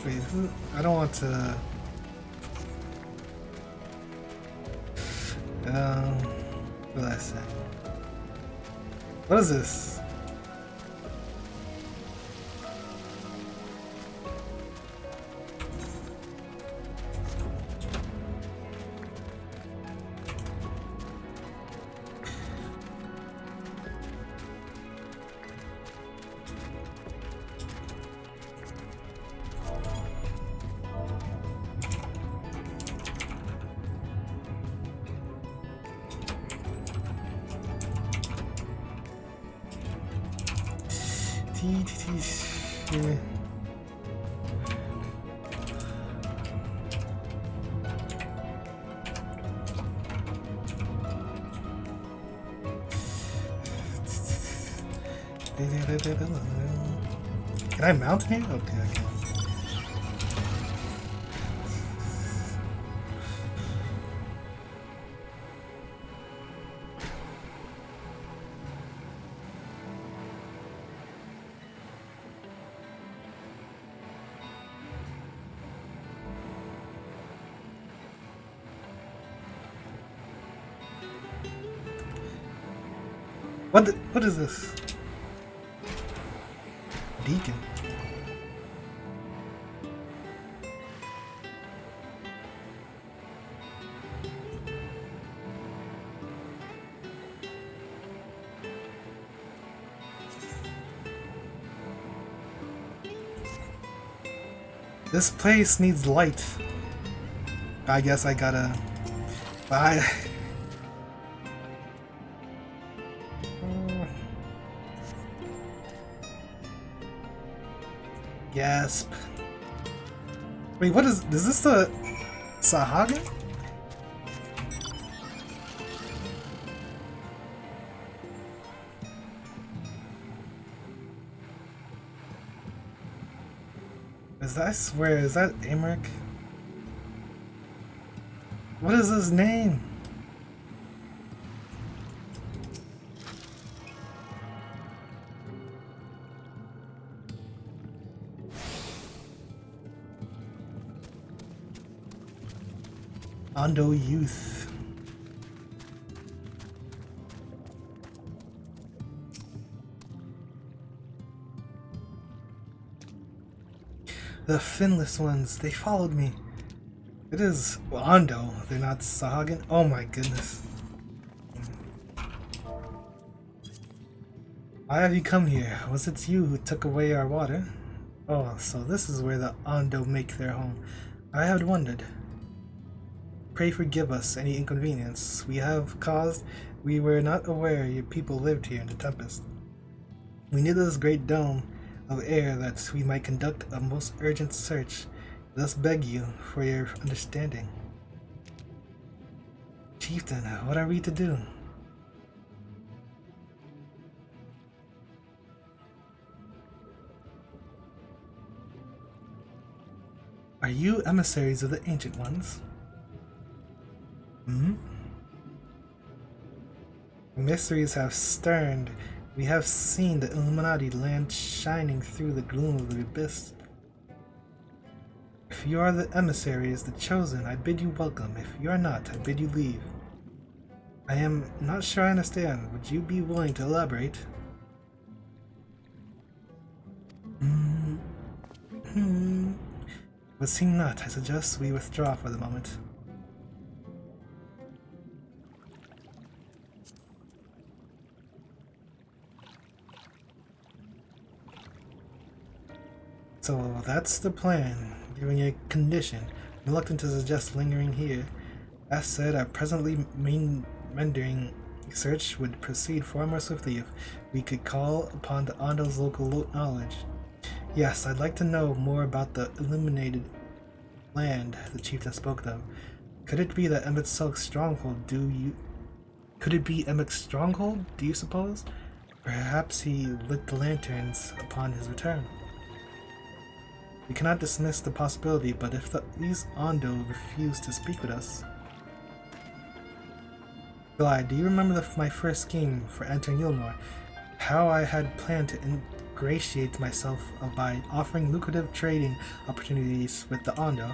Wait, I don't want to... what did I say? What is this? Can I mount here? Okay, I can. What is this? Deacon. This place needs light. I guess I gotta buy. Gasp. Wait, what is this the Sahagin? Is that, I swear, is that Amric? What is his name? Ondo Youth. The finless ones, they followed me. It is Ondo, they're not Sahagin. Oh my goodness. Why have you come here? Was it you who took away our water? Oh, so this is where the Ondo make their home. I had wondered. Pray forgive us any inconvenience we have caused. We were not aware your people lived here in the Tempest. We knew this great dome of air that we might conduct a most urgent search. Thus beg you for your understanding. Chieftain, what are we to do? Are you emissaries of the Ancient Ones? Hmm? Mysteries have stirred. We have seen the Illuminati land shining through the gloom of the abyss. If you are the emissaries, the chosen, I bid you welcome. If you are not, I bid you leave. I am not sure I understand. Would you be willing to elaborate? Would seem not. I suggest we withdraw for the moment. So that's the plan. Given your condition, reluctant to suggest lingering here. As said, our presently rendering search would proceed far more swiftly if we could call upon the Ondo's local knowledge. Yes, I'd like to know more about the illuminated land the chieftain spoke of. Could it be that Emmett's stronghold? Could it be Emmett's stronghold? Do you suppose? Perhaps he lit the lanterns upon his return. We cannot dismiss the possibility, but if these Ondo refuse to speak with us... Glide, do you remember my first scheme for entering Ylmore? How I had planned to ingratiate myself by offering lucrative trading opportunities with the Ondo.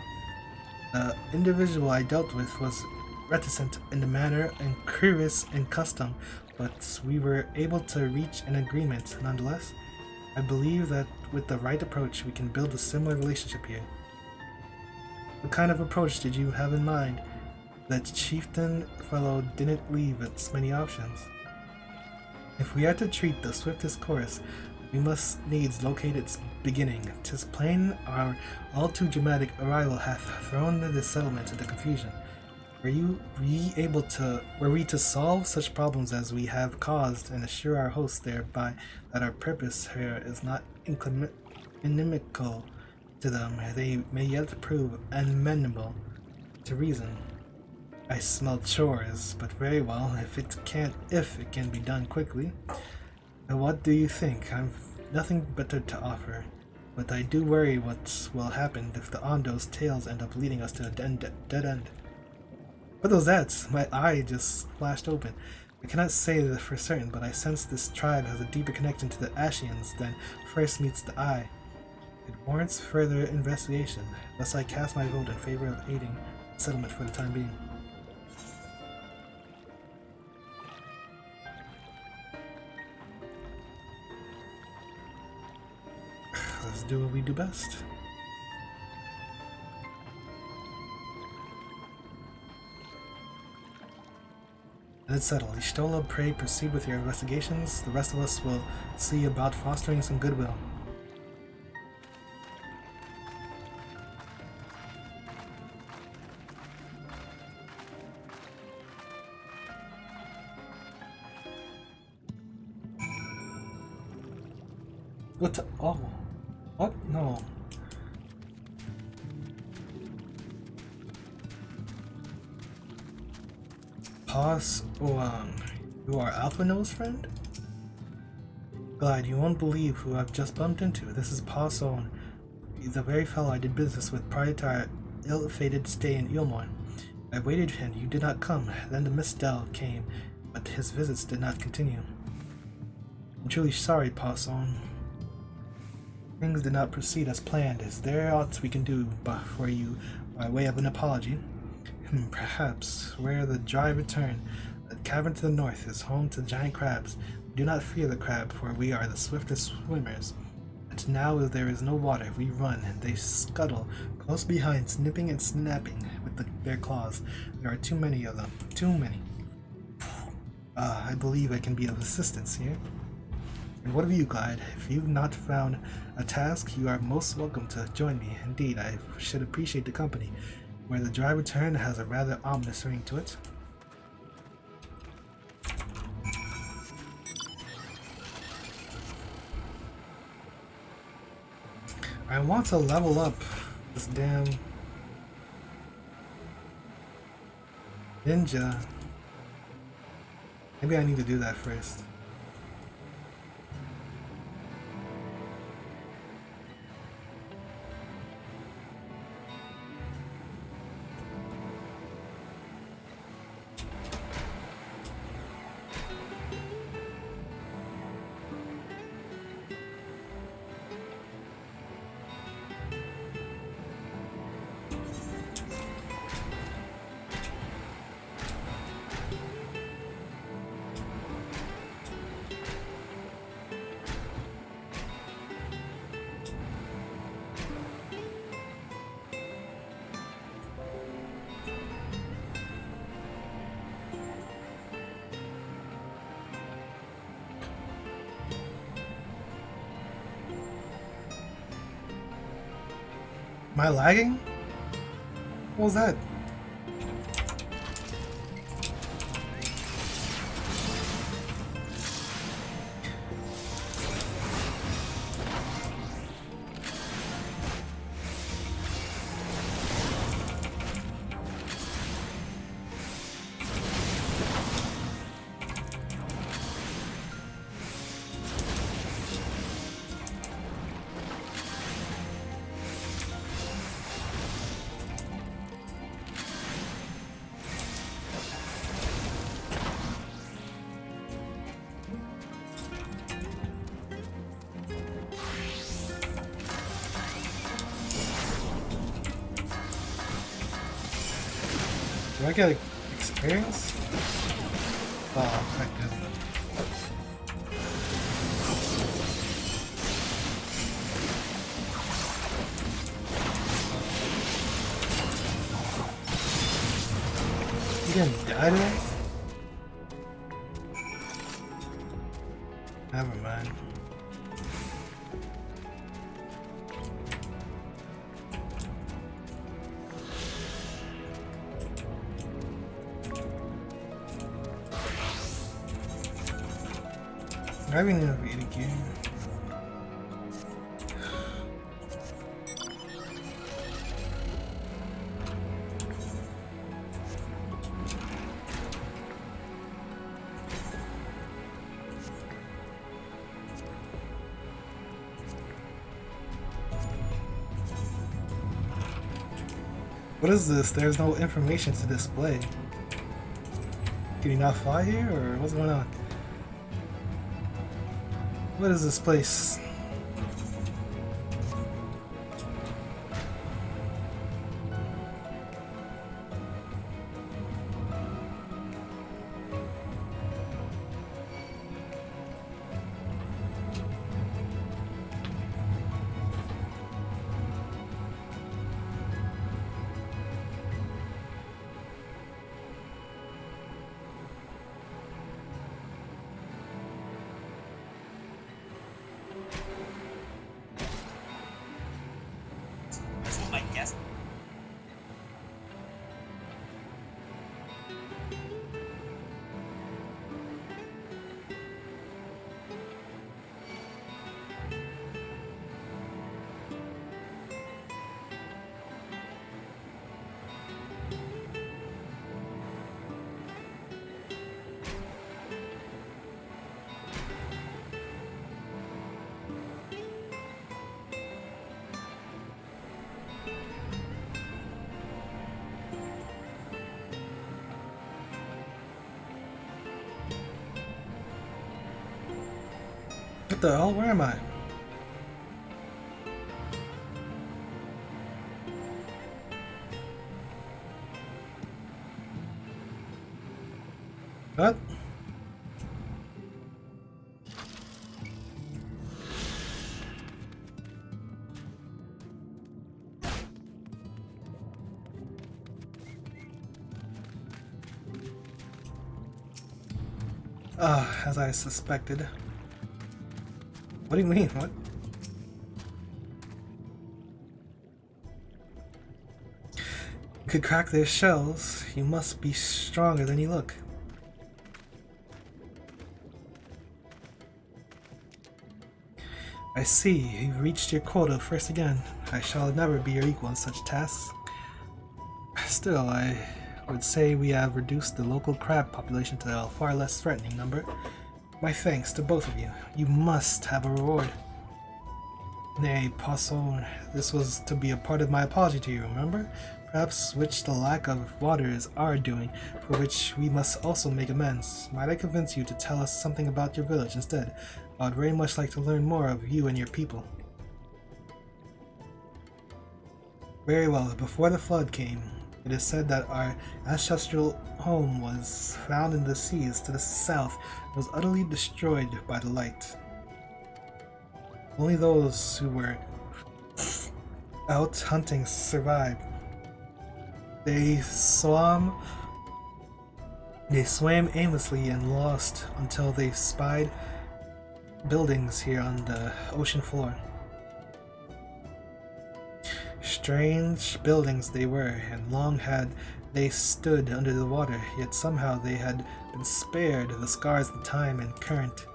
The individual I dealt with was reticent in the manner and curious in custom, but we were able to reach an agreement nonetheless. I believe that with the right approach, we can build a similar relationship here. What kind of approach did you have in mind? That chieftain fellow didn't leave us many options. If we are to treat the swiftest course, we must needs locate its beginning. 'Tis plain our all too dramatic arrival hath thrown the settlement into confusion. Were we to solve such problems as we have caused and assure our hosts thereby that our purpose here is not inimical to them, they may yet prove amenable to reason. I smell chores, but very well, if it can be done quickly. What do you think? I've nothing better to offer, but I do worry what will happen if the Ondo's tales end up leading us to a dead end. What was that? My eye just flashed open. I cannot say that for certain, but I sense this tribe has a deeper connection to the Ashians than first meets the eye. It warrants further investigation. Thus I cast my vote in favor of aiding the settlement for the time being. Let's do what we do best. It's settled. Ishtola, pray proceed with your investigations. The rest of us will see about fostering some goodwill. What? Oh. What? No. Pause. You are Alpha Nose friend? Glad you won't believe who I've just bumped into. This is Pause the very fellow I did business with prior to our ill-fated stay in Ylmore. I waited and you did not come. Then the mistel came, but his visits did not continue. I'm truly sorry, Poisson. Things did not proceed as planned. Is there aught we can do for you by way of an apology? Perhaps. Where the dry return, a cavern to the north is home to giant crabs. Do not fear the crab, for we are the swiftest swimmers. And now as there is no water, we run, and they scuttle close behind, snipping and snapping with their claws. There are too many of them. Too many. I believe I can be of assistance here. And what of you, Glide? If you've not found a task, you are most welcome to join me. Indeed, I should appreciate the company. Where the dry return has a rather ominous ring to it. I want to level up this damn ninja. Maybe I need to do that first. Am I lagging? What was that? Do I get experience? Oh, I did. You didn't die to us? Never mind. I really need to read again. What is this? There's no information to display. Can you not fly here, or what's going on? What is this place? What the hell? Where am I? What? As I suspected. What do you mean? What? You could crack their shells. You must be stronger than you look. I see. You've reached your quota first again. I shall never be your equal in such tasks. Still, I would say we have reduced the local crab population to a far less threatening number. My thanks to both of you. You must have a reward. Nay, Poisson, this was to be a part of my apology to you, remember? Perhaps which the lack of water is our doing, for which we must also make amends. Might I convince you to tell us something about your village instead? I would very much like to learn more of you and your people. Very well, before the flood came, it is said that our ancestral home was found in the seas to the south and was utterly destroyed by the light. Only those who were out hunting survived. They swam aimlessly and lost until they spied buildings here on the ocean floor. Strange buildings they were, and long had they stood under the water, yet somehow they had been spared the scars of time and current.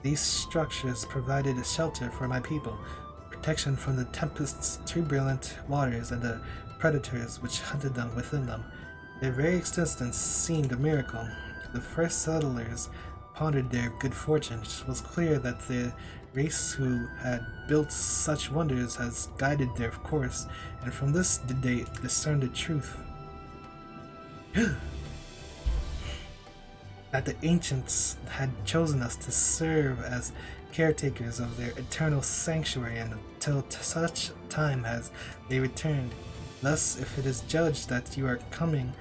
These structures provided a shelter for my people, protection from the tempest's turbulent waters and the predators which hunted them within them. Their very existence seemed a miracle. The first settlers pondered their good fortune. It was clear that the race who had built such wonders has guided their course, and from this did they discern the truth. That the ancients had chosen us to serve as caretakers of their eternal sanctuary, and until such time as they returned. Thus, if it is judged that you are coming,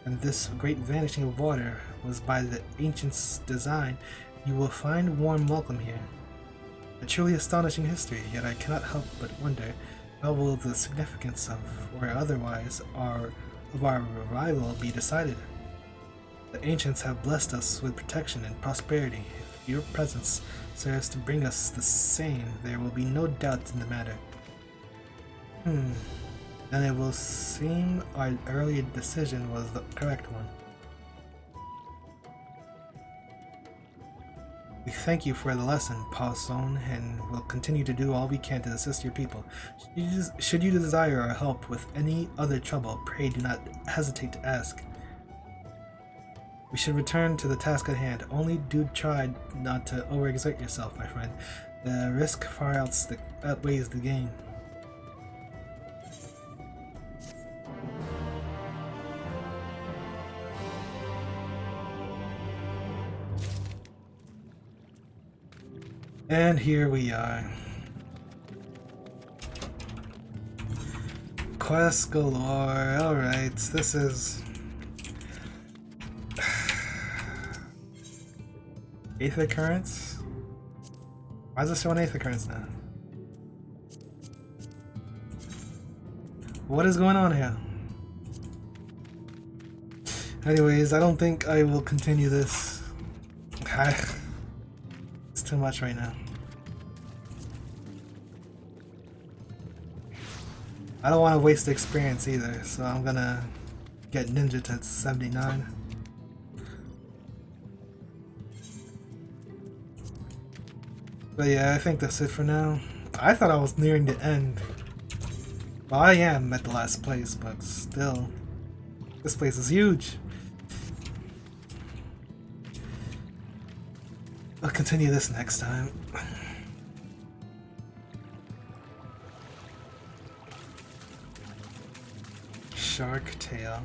and this great vanishing of water was by the ancients' design, you will find warm welcome here. A truly astonishing history, yet I cannot help but wonder how will the significance of, or otherwise, of our arrival be decided. The ancients have blessed us with protection and prosperity. If your presence serves to bring us the same, there will be no doubt in the matter. Then it will seem our earlier decision was the correct one. We thank you for the lesson, Poisson, and will continue to do all we can to assist your people. Should you desire our help with any other trouble, pray do not hesitate to ask. We should return to the task at hand. Only do try not to overexert yourself, my friend. The risk far outweighs the gain. And here we are. Quest galore. Alright, this is 8th occurrence? Why is it showing 8th occurrence now? What is going on here? Anyways, I don't think I will continue this. It's too much right now. I don't want to waste the experience either, so I'm gonna get Ninja to 79. But yeah, I think that's it for now. I thought I was nearing the end. Well, I am at the last place, but still, this place is huge. I'll continue this next time. Shark tail.